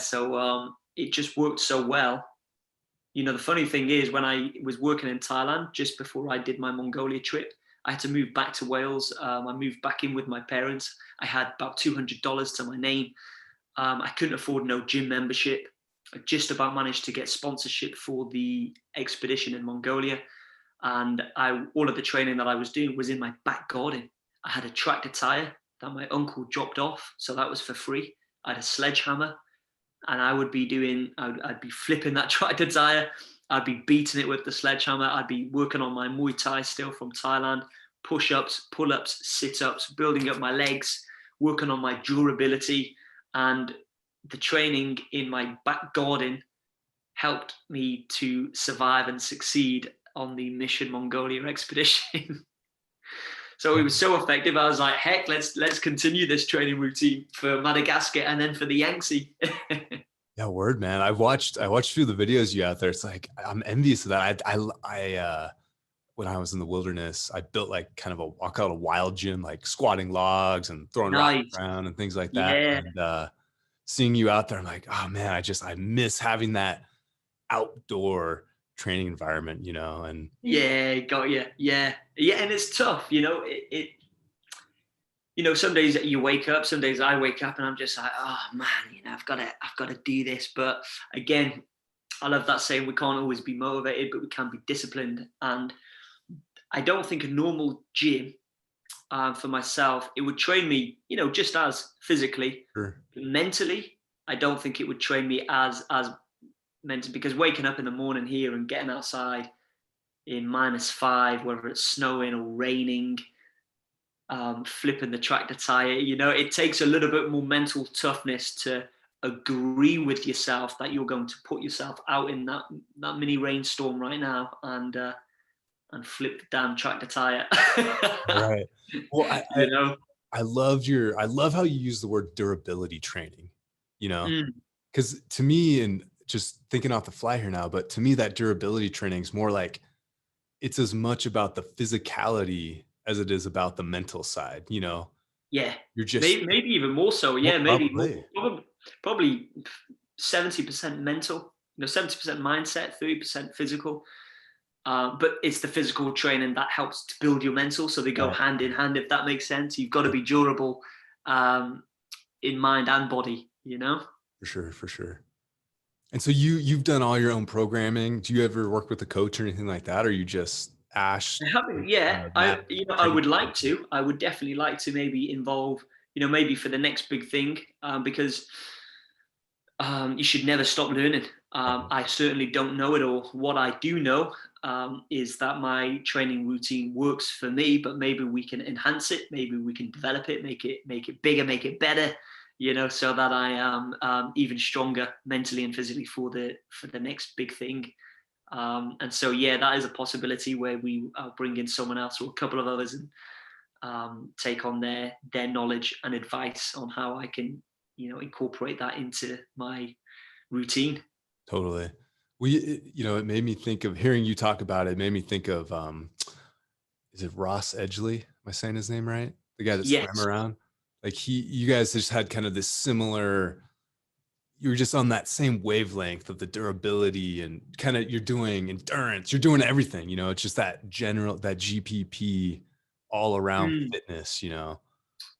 so it just worked so well. The funny thing is, when I was working in Thailand, just before I did my Mongolia trip, I had to move back to Wales. I moved back in with my parents. I had about $200 to my name. I couldn't afford no gym membership. I just about managed to get sponsorship for the expedition in Mongolia. And all of the training that I was doing was in my back garden. I had a tractor tire that my uncle dropped off, so that was for free. I had a sledgehammer, and I'd be flipping that tractor tire. I'd be beating it with the sledgehammer. I'd be working on my Muay Thai still from Thailand, push-ups, pull-ups, sit-ups, building up my legs, working on my durability. And the training in my back garden helped me to survive and succeed on the Mission Mongolia expedition. So it was so effective. I was like, heck, let's continue this training routine for Madagascar and then for the Yangtze. Yeah, word, man. I watched through the videos you out there. It's like, I'm envious of that. I when I was in the wilderness, I built like kind of I call it a wild gym, like squatting logs and throwing rocks around and things like that. Yeah. And seeing you out there, I'm like, oh man, I miss having that outdoor training environment, and Got you. Yeah. And it's tough, some days you wake up, some days I wake up and I'm just like, oh man, I've got to do this. But again, I love that saying, we can't always be motivated, but we can be disciplined. And I don't think a normal gym, for myself, it would train me, just as physically. Sure. Mentally, I don't think it would train me as mentally, because waking up in the morning here and getting outside in -5, whether it's snowing or raining, flipping the tractor tire, it takes a little bit more mental toughness to agree with yourself that you're going to put yourself out in that mini rainstorm right now and flip the damn tractor tire. Right. Well, I love how you use the word durability training, because to me, and just thinking off the fly here now, but to me, that durability training is more like, it's as much about the physicality as it is about the mental side, Yeah. You're just maybe even more so. Yeah, maybe probably. probably 70% mental, 70% mindset, 30% physical. But it's the physical training that helps to build your mental. So they go hand in hand, if that makes sense. You've got to be durable in mind and body, For sure. And so you've done all your own programming. Do you ever work with a coach or anything like that? Or you just Ash. I haven't, yeah. I, Matt you know, I training? would like to. I would definitely like to maybe involve, maybe for the next big thing, because you should never stop learning. I certainly don't know it all. What I do know is that my training routine works for me, but maybe we can enhance it. Maybe we can develop it, make it bigger, make it better. So that I am even stronger mentally and physically for the next big thing. And so, yeah, that is a possibility where we bring in someone else or a couple of others and take on their knowledge and advice on how I can, incorporate that into my routine. Totally. It made me think of hearing you talk about it. It made me think of, is it Ross Edgley? Am I saying his name right? The guy that swam Yes. around. Like you guys just had kind of this similar, you were just on that same wavelength of the durability and kind of you're doing endurance, you're doing everything, it's just that GPP all around Mm, fitness,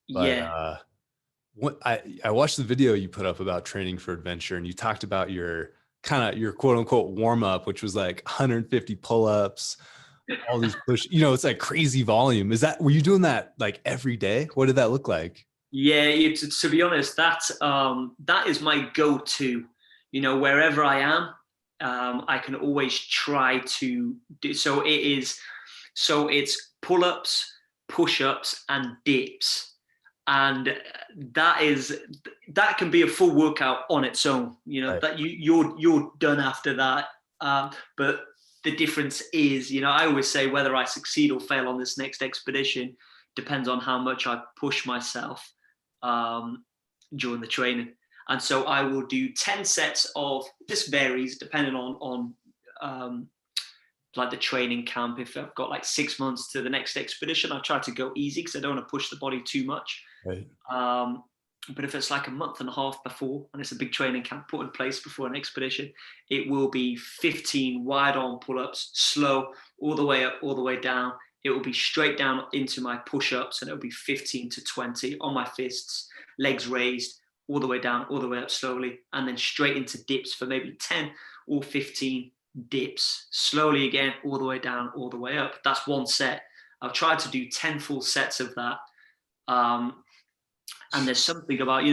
but, yeah. what I watched the video you put up about training for adventure and you talked about your quote unquote warm up, which was like 150 pull-ups, all these push, it's like crazy volume. Were you doing that like every day? What did that look like? Yeah, to be honest, that is my go-to. Wherever I am, I can always try to do so. It's pull-ups, push-ups, and dips, and that can be a full workout on its own. Right. That you're done after that. But the difference is, I always say whether I succeed or fail on this next expedition depends on how much I push myself during the training. And so I will do 10 sets of, this varies depending on like the training camp. If I've got like 6 months to the next expedition, I try to go easy because I don't want to push the body too much. Right. But if it's like a month and a half before, and it's a big training camp put in place before an expedition, it will be 15 wide arm pull-ups, slow, all the way up, all the way down. It will be straight down into my push-ups, and it'll be 15 to 20 on my fists, legs raised, all the way down, all the way up slowly, and then straight into dips for maybe 10 or 15 dips, slowly again, all the way down, all the way up. That's one set. I've tried to do 10 full sets of that. And there's something about,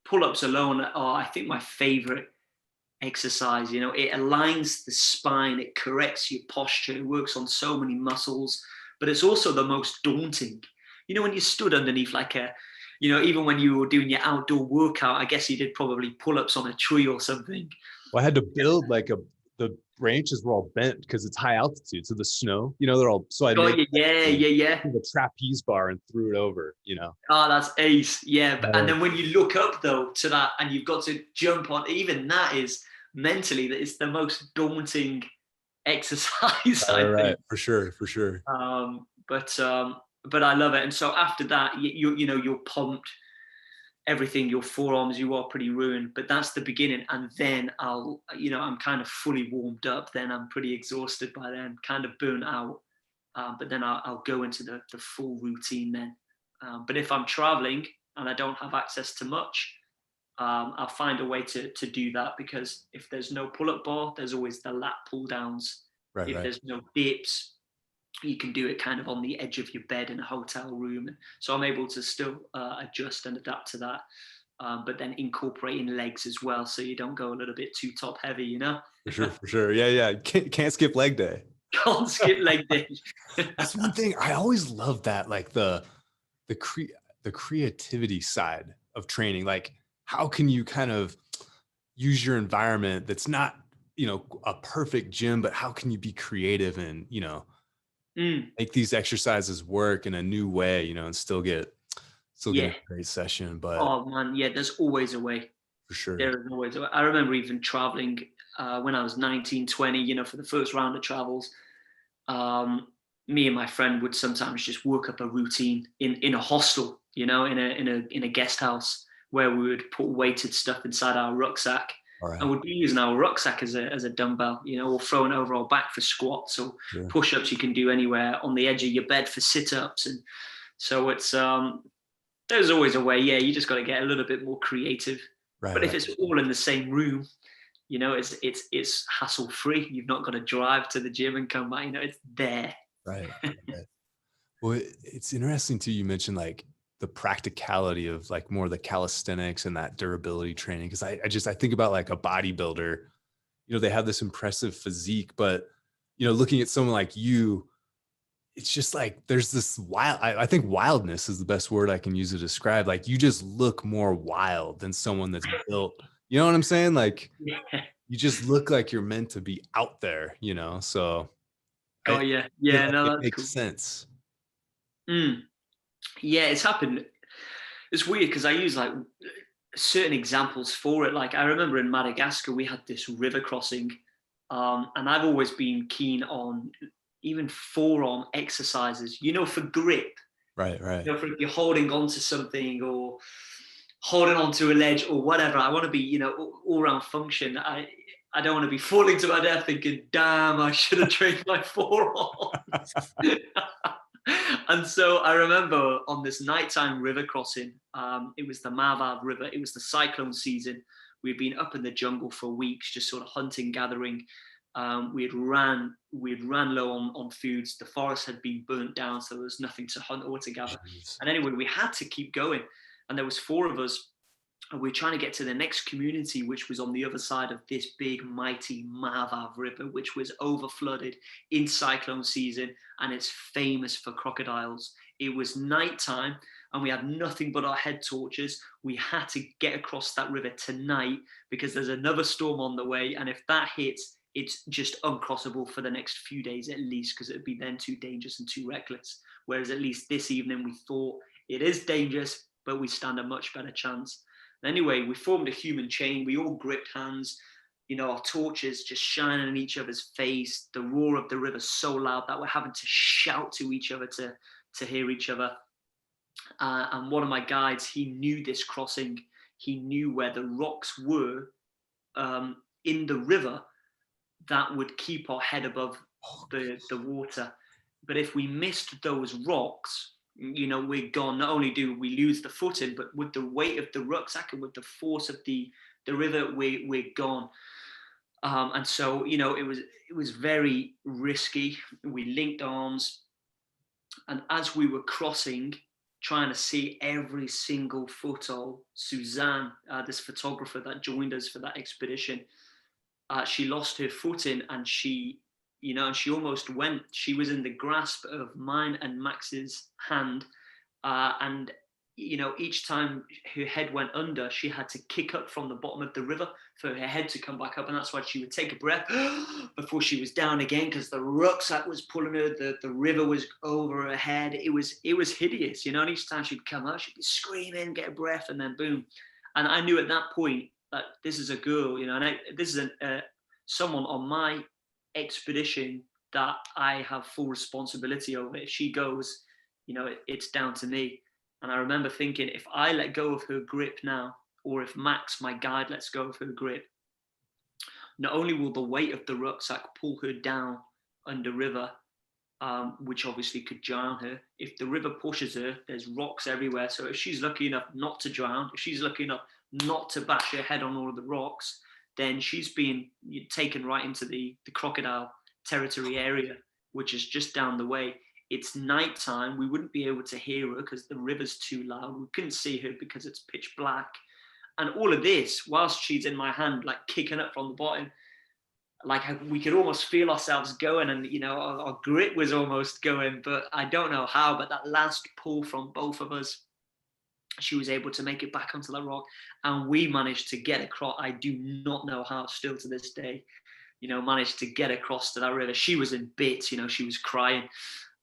pull-ups alone are, I think, my favorite exercise. It aligns the spine, it corrects your posture, it works on so many muscles, but it's also the most daunting. When you stood underneath like even when you were doing your outdoor workout, I guess you did probably pull-ups on a tree or something. Well, I had to build the branches were all bent because it's high altitude. So the snow, they're all, so I made Yeah. the trapeze bar and threw it over, Oh, that's ace. Yeah. And then when you look up though to that and you've got to jump on, even that is mentally, that it's the most daunting exercise. I think. For sure. But I love it. And so after that, you're pumped, everything, your forearms, you are pretty ruined, but that's the beginning. And then I'm kind of fully warmed up. Then I'm pretty exhausted by then, kind of burnt out. But then I'll go into the full routine then. But if I'm traveling and I don't have access to much, I'll find a way to do that, because if there's no pull-up bar, there's always the lat pull downs. Right. There's no dips, you can do it kind of on the edge of your bed in a hotel room. So I'm able to still adjust and adapt to that, but then incorporating legs as well, so you don't go a little bit too top heavy, For sure. Yeah. Can't skip leg day. Can't skip leg day. That's one thing I always love, that like the creativity side of training. Like, how can you kind of use your environment that's not, a perfect gym, but how can you be creative and, make these exercises work in a new way, and still get a great session. But oh man, yeah, there's always a way. For sure. There is always a way. I remember even traveling when I was 19, 20, for the first round of travels. Me and my friend would sometimes just work up a routine in a hostel, in a guest house, where we would put weighted stuff inside our rucksack. Right. And we'd be using our rucksack as a dumbbell, or throwing over our back for squats or push-ups. You can do anywhere on the edge of your bed for sit-ups. And so it's there's always a way. Yeah, you just got to get a little bit more creative. But if it's all in the same room, You know, it's hassle free. You've not got to drive to the gym and come back. You know, it's there. Right. Right. Well, it's interesting too. You mentioned like the practicality of like more the calisthenics and that durability training. Cause I think about like a bodybuilder, you know, they have this impressive physique, but you know, looking at someone like you, it's just like there's this I think wildness is the best word I can use to describe. Like you just look more wild than someone that's built. You know what I'm saying? Like Yeah. you just look like you're meant to be out there, you know? So I Oh yeah, feel yeah. like No, it that's makes cool. sense. Mm. Yeah, it's happened. It's weird because I use like certain examples for it. Like I remember in Madagascar, we had this river crossing, and I've always been keen on even forearm exercises. You know, for grip. Right, right. You know, for if you're holding onto something or holding onto a ledge or whatever. I want to be, you know, all round function. I don't want to be falling to my death thinking, damn, I should have trained my forearms. And so I remember on this nighttime river crossing, it was the Mavav River, it was the cyclone season. We'd been up in the jungle for weeks, just sort of hunting, gathering. We had ran low on foods. The forest had been burnt down, so there was nothing to hunt or to gather. Jeez. And anyway, we had to keep going. And there was four of us, and we were trying to get to the next community, which was on the other side of this big, mighty Mavav River, which was over flooded in cyclone season, and it's famous for crocodiles. It was nighttime, and we had nothing but our head torches. We had to get across that river tonight because there's another storm on the way, and if that hits, it's just uncrossable for the next few days at least, because it would be then too dangerous and too reckless. Whereas at least this evening we thought it is dangerous, but we stand a much better chance. Anyway, we formed a human chain. We all gripped hands, you know, our torches just shining in each other's face. The roar of the river so loud that we're having to shout to each other to hear each other. And one of my guides, he knew this crossing. He knew where the rocks were in the river that would keep our head above the water. But if we missed those rocks, you know, we're gone. Not only do we lose the footing, but with the weight of the rucksack and with the force of the river, we're gone. And so, you know, it was very risky. We linked arms, and as we were crossing, trying to see every single photo, Suzanne, this photographer that joined us for that expedition, she lost her footing, and she, you know, and she almost went. She was in the grasp of mine and Max's hand, and you know, each time her head went under, she had to kick up from the bottom of the river for her head to come back up, and that's why she would take a breath before she was down again, because the rucksack was pulling her, the river was over her head. It was hideous, you know. And each time she'd come out, she'd be screaming, get a breath, and then boom. And I knew at that point that this is a girl, you know, and this is someone on my expedition that I have full responsibility over. If she goes, you know, it's down to me. And I remember thinking, if I let go of her grip now, or if Max, my guide, lets go of her grip, not only will the weight of the rucksack pull her down under river, which obviously could drown her. If the river pushes her, there's rocks everywhere. So if she's lucky enough not to drown, if she's lucky enough not to bash her head on all of the rocks, then she's being taken right into the crocodile territory area, which is just down the way. It's nighttime. We wouldn't be able to hear her because the river's too loud. We couldn't see her because it's pitch black. And all of this, whilst she's in my hand, like kicking up from the bottom, like we could almost feel ourselves going, and you know, our grip was almost going, but I don't know how. But that last pull from both of us, she was able to make it back onto the rock, and we managed to get across. I do not know how, still to this day, you know, managed to get across to that river. She was in bits, you know, she was crying.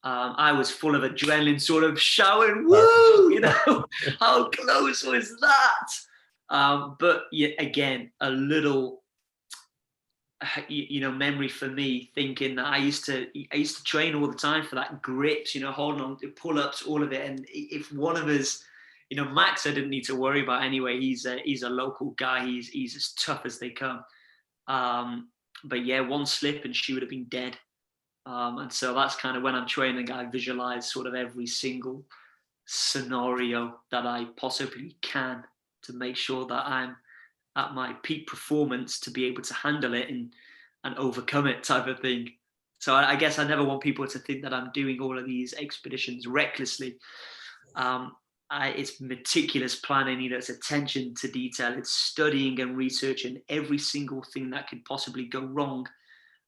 I was full of adrenaline, sort of shouting, "Woo!" You know, how close was that? But yeah, again, a little, you know, memory for me, thinking that I used to train all the time for that grips, you know, holding on to pull-ups, all of it. And if one of us, you know, Max, I didn't need to worry about anyway. He's a local guy. He's as tough as they come. But yeah, one slip and she would have been dead. And so that's kind of when I'm training, I visualize sort of every single scenario that I possibly can to make sure that I'm at my peak performance to be able to handle it and overcome it, type of thing. So I guess I never want people to think that I'm doing all of these expeditions recklessly. It's meticulous planning, it's attention to detail, it's studying and researching every single thing that could possibly go wrong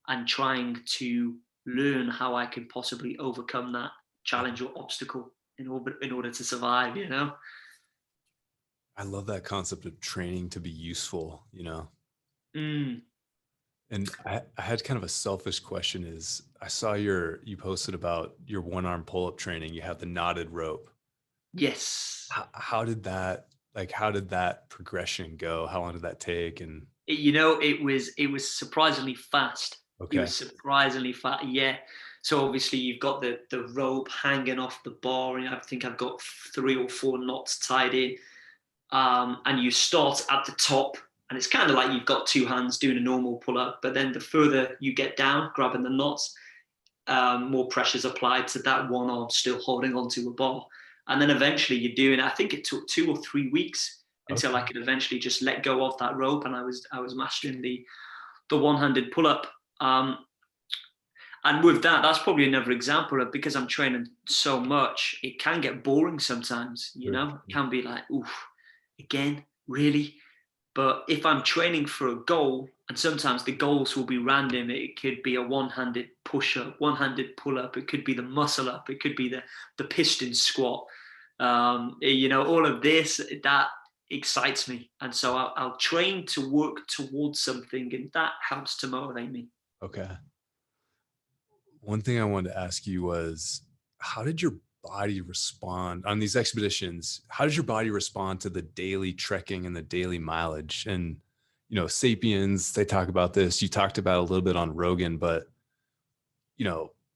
and trying to learn how I could possibly overcome that challenge or obstacle in order to survive, I love that concept of training to be useful, Mm, And I had kind of a selfish question is I saw you posted about your one-arm pull-up training. You have the knotted rope. yes. How did that progression go? How long did that take? And It was surprisingly fast. It okay. was surprisingly fast. Yeah. So obviously you've got the rope hanging off the bar, and I think I've got 3 or 4 knots tied in. And you start at the top, and it's kind of like you've got 2 hands doing a normal pull-up, but then the further you get down, grabbing the knots, more pressure's applied to that one arm still holding onto a bar. And then eventually you're doing, I think it took 2 or 3 weeks until Okay. I could eventually just let go of that rope, and I was mastering the one-handed pull-up. And with that, that's probably another example of, because I'm training so much, it can get boring sometimes, Sure. It can be like, oof, again, really? But if I'm training for a goal, and sometimes the goals will be random, it could be a one-handed push-up, one-handed pull-up, it could be the muscle-up, it could be the piston squat. All of this, that excites me. And so I'll train to work towards something, and that helps to motivate me. Okay. One thing I wanted to ask you was, how did your body respond on these expeditions? How did your body respond to the daily trekking and the daily mileage? And, Sapiens, they talk about this. You talked about a little bit on Rogan, but,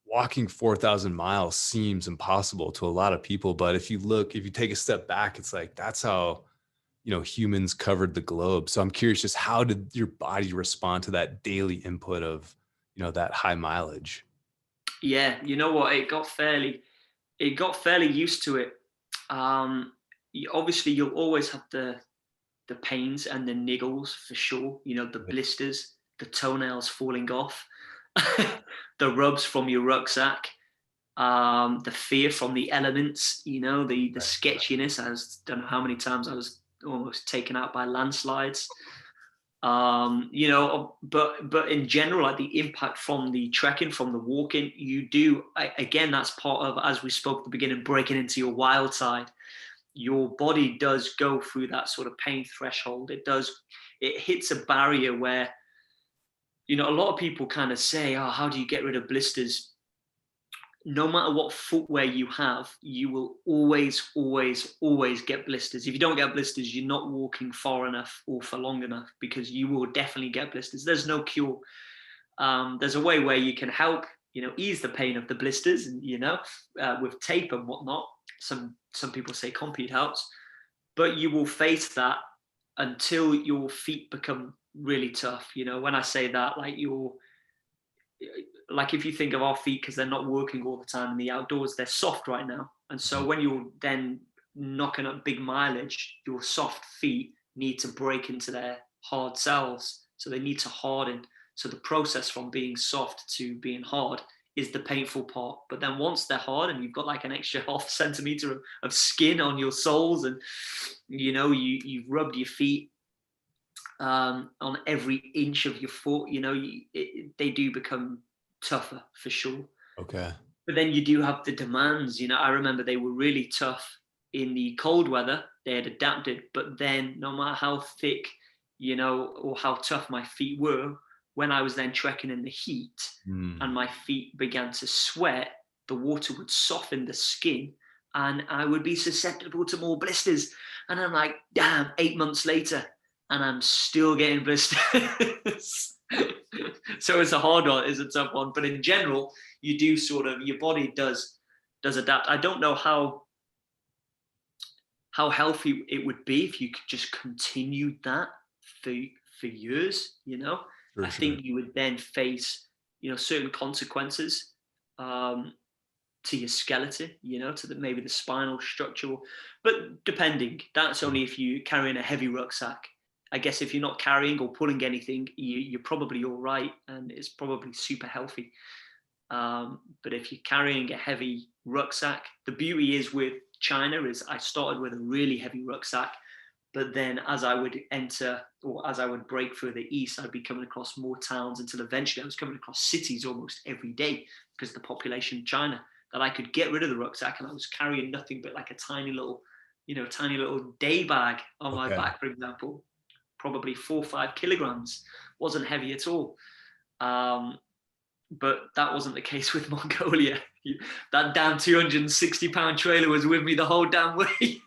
walking 4,000 miles seems impossible to a lot of people. But if you take a step back, it's like, that's how, humans covered the globe. So I'm curious, just how did your body respond to that daily input of, that high mileage? Yeah, you know what? It got fairly used to it. Obviously, you'll always have the pains and the niggles for sure. The blisters, the toenails falling off, the rubs from your rucksack, the fear from the elements. The sketchiness. Don't know how many times I was almost taken out by landslides. But in general, like the impact from the trekking, from the walking, again, that's part of, as we spoke at the beginning, breaking into your wild side. Your body does go through that sort of pain threshold. It hits a barrier where, a lot of people kind of say, oh, how do you get rid of blisters? No matter what footwear you have, you will always, always, always get blisters. If you don't get blisters, you're not walking far enough or for long enough, because you will definitely get blisters. There's no cure. There's a way where you can help, ease the pain of the blisters, and with tape and whatnot. Some people say Compeed helps, but you will face that until your feet become really tough. When I say that, like if you think of our feet, because they're not working all the time in the outdoors, they're soft right now. And so when you're then knocking up big mileage, your soft feet need to break into their hard cells. So they need to harden. So the process from being soft to being hard is the painful part. But then once they're hard and you've got like an extra half centimeter of skin on your soles, and you've rubbed your feet on every inch of your foot, they do become tougher for sure. Okay. But then you do have the demands. I remember they were really tough in the cold weather. They had adapted, but then no matter how thick, or how tough my feet were, when I was then trekking in the heat and my feet began to sweat, the water would soften the skin and I would be susceptible to more blisters. And I'm like, damn, 8 months later, and I'm still getting blisters. So it's a hard one, it's a tough one. But in general, you do your body does adapt. I don't know how healthy it would be if you could just continue that for years. For I sure. think you would then face certain consequences to your skeleton, to maybe the spinal structure. But depending, that's only if you're carrying a heavy rucksack. I guess if you're not carrying or pulling anything, you're probably all right, and it's probably super healthy. But if you're carrying a heavy rucksack, the beauty is with China is I started with a really heavy rucksack, but then as I would enter, or as I would break further east, I'd be coming across more towns until eventually I was coming across cities almost every day because of the population of China, that I could get rid of the rucksack and I was carrying nothing but like a tiny little day bag on my back, for example, probably 4 or 5 kilograms, wasn't heavy at all. But that wasn't the case with Mongolia. That damn 260-pound trailer was with me the whole damn way.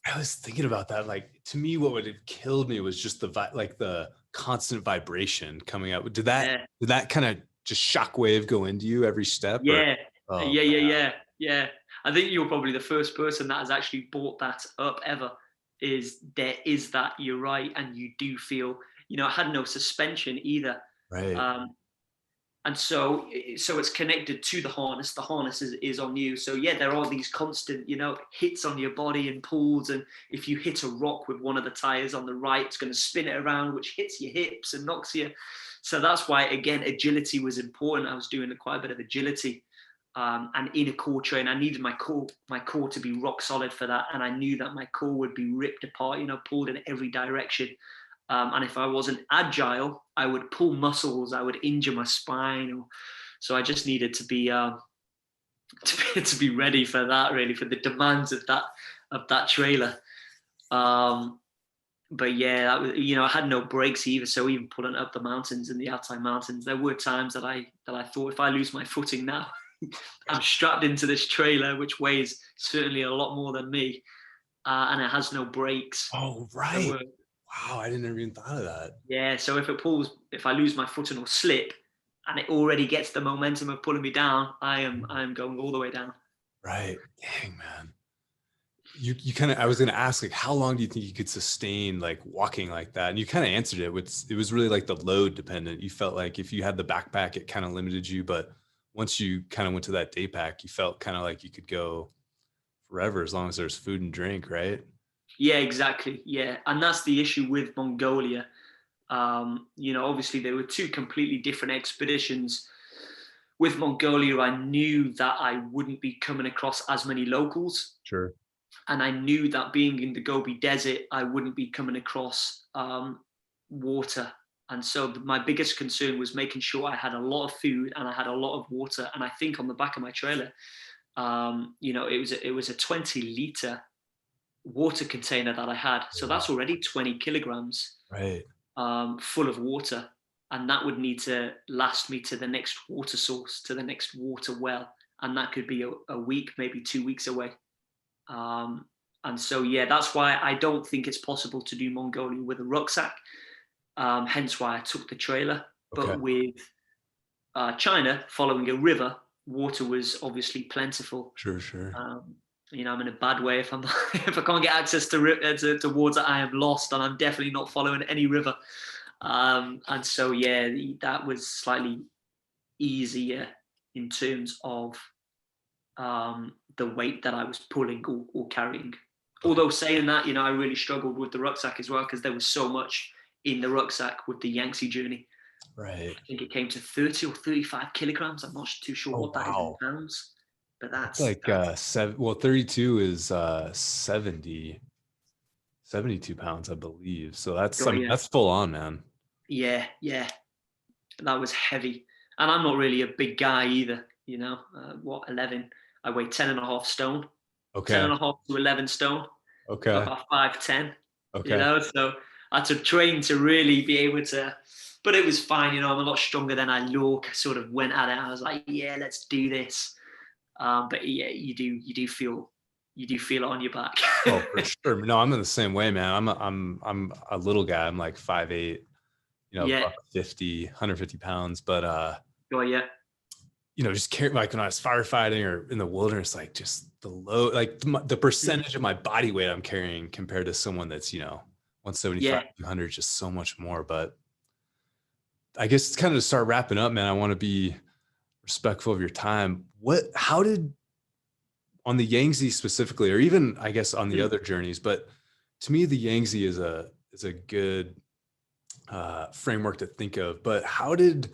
I was thinking about that. Like, to me, what would have killed me was just the constant vibration coming out. Did that kind of just shockwave go into you every step? Yeah. Or, Yeah. I think you're probably the first person that has actually brought that up ever. There is that, you're right, and you do feel, I had no suspension either. Right. And so it's connected to the harness. The harness is on you. So yeah, there are these constant, hits on your body and pulls. And if you hit a rock with one of the tires on the right, it's going to spin it around, which hits your hips and knocks you. So that's why, again, agility was important. I was doing quite a bit of agility. And in a core train, I needed my core to be rock solid for that. And I knew that my core would be ripped apart, pulled in every direction. And if I wasn't agile, I would pull muscles, I would injure my spine. So I just needed to be to be ready for that, really, for the demands of that trailer. But yeah, that was, I had no brakes either. So even pulling up the mountains in the Altai mountains, there were times that I thought, if I lose my footing now, I'm strapped into this trailer, which weighs certainly a lot more than me, and it has no brakes. Oh, right. Wow, I didn't even thought of that. Yeah, so if I lose my footing or slip, and it already gets the momentum of pulling me down, I am going all the way down. Right. Dang, man. You kind of, I was going to ask, like, how long do you think you could sustain like walking like that? And you kind of answered it. It was really like the load dependent. You felt like if you had the backpack, it kind of limited you, but once you kind of went to that day pack, you felt kind of like you could go forever as long as there's food and drink, right? Yeah, exactly. Yeah. And that's the issue with Mongolia. Obviously there were 2 completely different expeditions. With Mongolia, I knew that I wouldn't be coming across as many locals. Sure. And I knew that being in the Gobi Desert, I wouldn't be coming across water. And so my biggest concern was making sure I had a lot of food and I had a lot of water. And I think on the back of my trailer, it was a 20-liter water container that I had. So that's already 20 kilograms, right, full of water. And that would need to last me to the next water source, to the next water well. And that could be a week, maybe 2 weeks away. And so, yeah, that's why I don't think it's possible to do Mongolia with a rucksack. Hence why I took the trailer. Okay. But with China, following a river, water was obviously plentiful. Sure. I'm in a bad way if if I can't get access to water, I am lost, and I'm definitely not following any river. And so, yeah, that was slightly easier in terms of the weight that I was pulling or carrying. Although saying that, I really struggled with the rucksack as well, because there was so much in the rucksack with the Yangtze journey. Right. I think it came to 30 or 35 kilograms. I'm not too sure what that is in pounds. But that's like 32 is 72 pounds, I believe. So that's that's full on, man. Yeah. That was heavy. And I'm not really a big guy either, 11. I weigh 10.5 stone. Okay. 10.5 to 11 stone. Okay. About 5'10". Okay. So I had to train to really be able to, but it was fine. I'm a lot stronger than I look. I sort of went at it. I was like, yeah, let's do this. But yeah, you do feel it on your back. Oh, for sure. No, I'm in the same way, man. I'm a little guy. I'm like 5'8", 150 pounds. But just carry, like when I was firefighting or in the wilderness, like just the load, like the percentage of my body weight I'm carrying compared to someone that's 175, 200, just so much more. But I guess it's kind of to start wrapping up, man. I want to be respectful of your time. How did, on the Yangtze specifically, or even I guess on the other journeys, but to me, the Yangtze is is a good framework to think of. But how did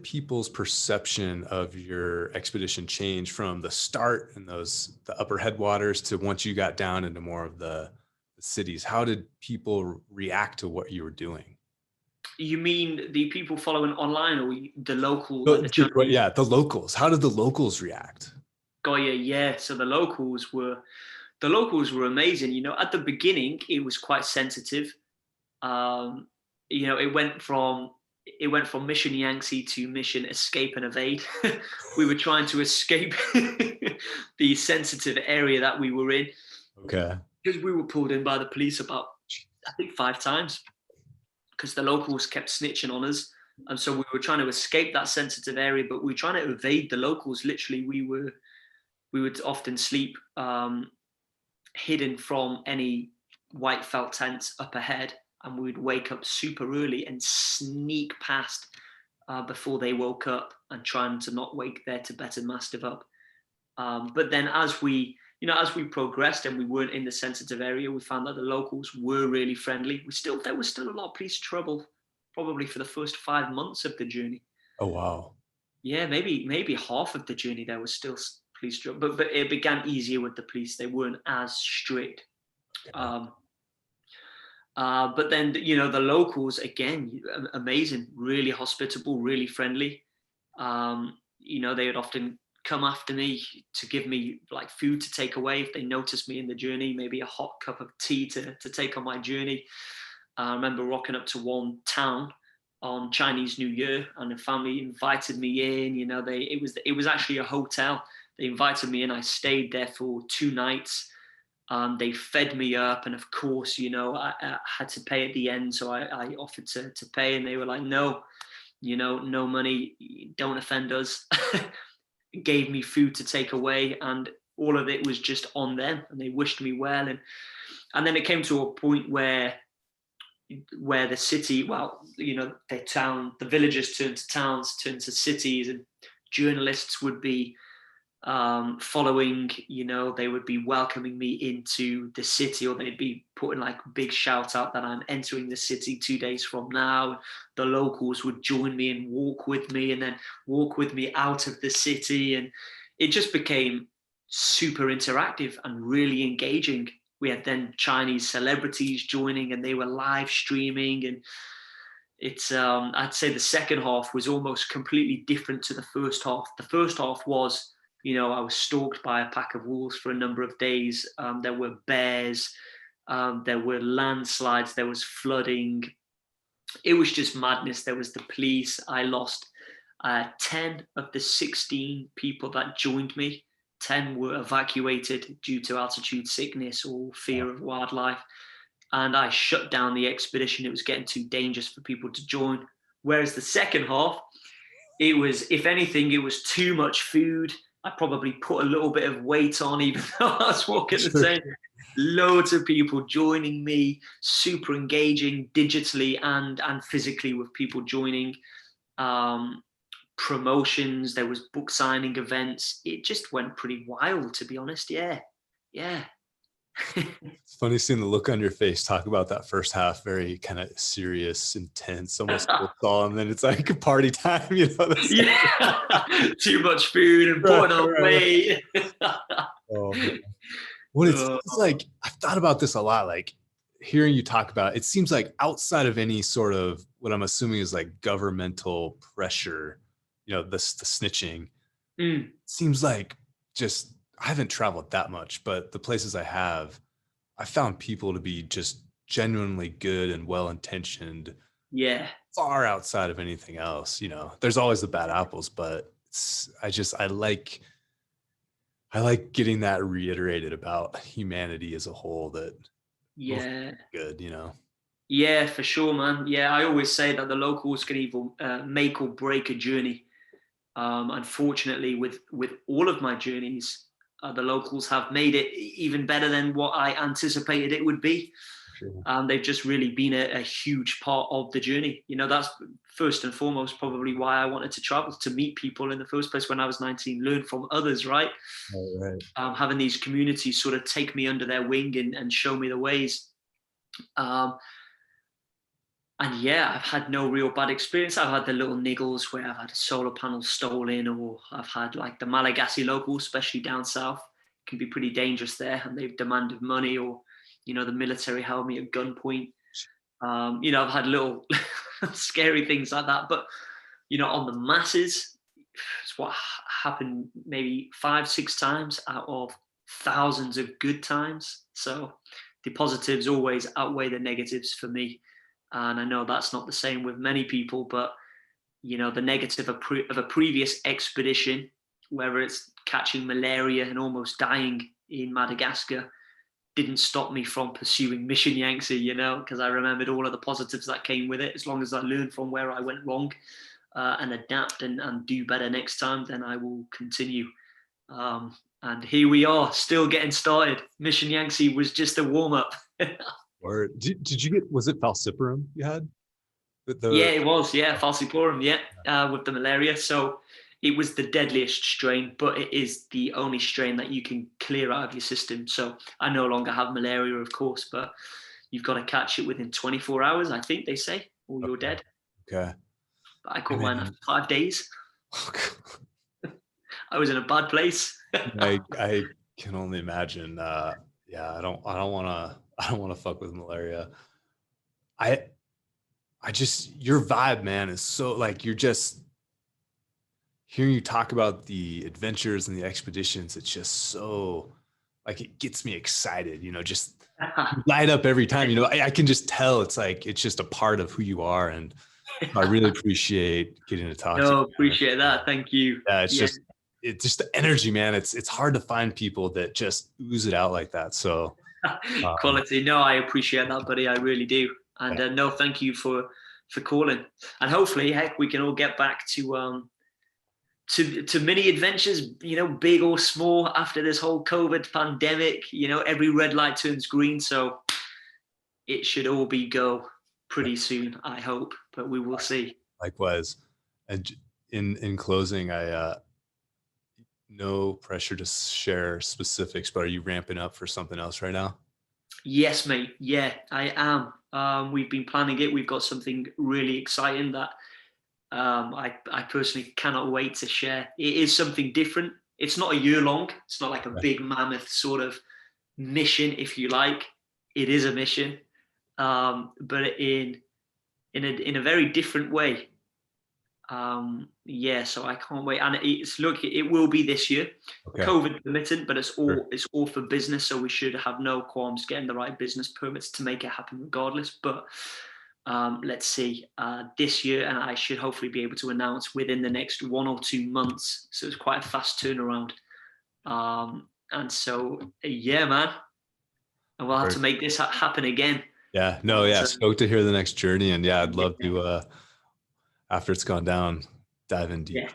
people's perception of your expedition change from the start in the upper headwaters to once you got down into more of the cities? How did people react to what you were doing? You mean the people following online, or the local, like the Chinese? Yeah, the locals. How did the locals react? Got you, yeah. So the locals were amazing. At the beginning, it was quite sensitive. Um, it went from Mission Yangtze to Mission Escape and Evade. We were trying to escape the sensitive area that we were in, Okay. because we were pulled in by the police about, I think, 5 times, because the locals kept snitching on us. And so we were trying to escape that sensitive area, but we were trying to evade the locals. Literally, we would often sleep hidden from any white felt tents up ahead, and we'd wake up super early and sneak past before they woke up, and trying to not wake their Tibetan mastiff up. But then as we progressed and we weren't in the sensitive area, we found that the locals were really friendly. There was still a lot of police trouble, probably for the first 5 months of the journey. Oh, wow. Yeah, maybe half of the journey there was still police trouble, but it began easier with the police. They weren't as strict. Okay. But then, the locals, again, amazing, really hospitable, really friendly. They would often come after me to give me like food to take away if they noticed me in the journey, maybe a hot cup of tea to take on my journey. I remember rocking up to one town on Chinese New Year, and the family invited me in. It was actually a hotel. They invited me in. I stayed there for 2 nighs. They fed me up, and of course, I had to pay at the end. So I offered to pay, and they were like, no, no money, don't offend us. Gave me food to take away, and all of it was just on them, and they wished me well. And then it came to a point where the city, the villages turned to towns, turned to cities, and journalists would be following, they would be welcoming me into the city, or they'd be putting like big shout out that I'm entering the city 2 days from now. The locals would join me and walk with me, and then walk with me out of the city. And it just became super interactive and really engaging. We had then Chinese celebrities joining, and they were live streaming. And it's I'd say the second half was almost completely different to the first half. The first half was, I was stalked by a pack of wolves for a number of days. There were bears, there were landslides, there was flooding. It was just madness. There was the police. I lost 10 of the 16 people that joined me. 10 were evacuated due to altitude sickness or fear of wildlife. And I shut down the expedition. It was getting too dangerous for people to join. Whereas the second half, it was, if anything, it was too much food. I probably put a little bit of weight on, even though I was walking the same. Loads of people joining me, super engaging digitally and physically, with people joining. Promotions, there was book signing events. It just went pretty wild, to be honest. Yeah. It's funny seeing the look on your face. Talk about that first half, very kind of serious, intense, almost solemn, and then it's like party time, Yeah. Too much food and putting on weight. Oh, man. Well, it's like, I've thought about this a lot, like hearing you talk about it. It seems like outside of any sort of what I'm assuming is like governmental pressure, the snitching, Mm. seems like, just, I haven't traveled that much, but the places I have, I found people to be just genuinely good and well-intentioned. Yeah. Far outside of anything else. There's always the bad apples, but I like getting that reiterated about humanity as a whole, that Yeah. good, Yeah, for sure, man. Yeah, I always say that the locals can either make or break a journey. Unfortunately, with all of my journeys, the locals have made it even better than what I anticipated it would be. Sure. They've just really been a huge part of the journey. That's first and foremost probably why I wanted to travel, to meet people in the first place when I was 19, learn from others, right? Right. Having these communities sort of take me under their wing and show me the ways. And yeah, I've had no real bad experience. I've had the little niggles where I've had a solar panel stolen, or I've had like the Malagasy locals, especially down south, can be pretty dangerous there, and they've demanded money, or the military held me at gunpoint. I've had little scary things like that, but on the masses, it's what happened maybe 5-6 times out of thousands of good times. So the positives always outweigh the negatives for me. And I know that's not the same with many people, but the negative of a previous expedition, whether it's catching malaria and almost dying in Madagascar, didn't stop me from pursuing Mission Yangtze, because I remembered all of the positives that came with it. As long as I learned from where I went wrong and adapt and do better next time, then I will continue. And here we are, still getting started. Mission Yangtze was just a warm-up. Or did you get, was it falciparum you had? Yeah, it was. Yeah, falciparum. Yeah, with the malaria. So it was the deadliest strain, but it is the only strain that you can clear out of your system. So I no longer have malaria, of course, but you've got to catch it within 24 hours, I think they say, or you're dead. Okay. But I caught mine after 5 days. I was in a bad place. I can only imagine. Yeah, I don't want to fuck with malaria. I just, your vibe, man, is so like, you're just hearing you talk about the adventures and the expeditions. It's just so like, it gets me excited, just light up every time, I can just tell it's like, it's just a part of who you are. And I really appreciate getting to talk to you. Appreciate that. Thank you. Yeah, it's just the energy, man. It's hard to find people that just ooze it out like that. So quality. No, I appreciate that, buddy. I really do. And no, thank you for calling. And hopefully, heck, we can all get back to mini adventures, big or small, after this whole COVID pandemic. Every red light turns green, so it should all be go pretty soon, I hope, but we will see. Likewise. And in closing, no pressure to share specifics, but are you ramping up for something else right now? Yes, mate. Yeah, I am. We've been planning it. We've got something really exciting that I personally cannot wait to share. It is something different. It's not a year long. It's not like a big mammoth sort of mission, if you like. It is a mission, but in a very different way. So I can't wait. And it will be this year, COVID permitting, but it's all for business. So we should have no qualms getting the right business permits to make it happen regardless. But let's see, this year, and I should hopefully be able to announce within the next 1 or 2 months. So it's quite a fast turnaround. And so, yeah, man, and we'll have to make this happen again. Yeah, no, yeah. Stoked to hear the next journey. And yeah, I'd love to, after it's gone down, dive in deep.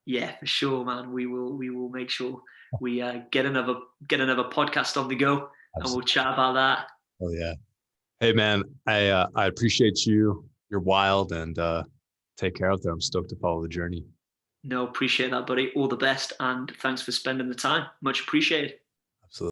Yeah, for sure, man. We will make sure we get another podcast on the go. Absolutely. And we'll chat about that. Oh yeah. Hey man, I appreciate you. You're wild, and take care out there. I'm stoked to follow the journey. No, appreciate that, buddy. All the best, and thanks for spending the time. Much appreciated. Absolutely.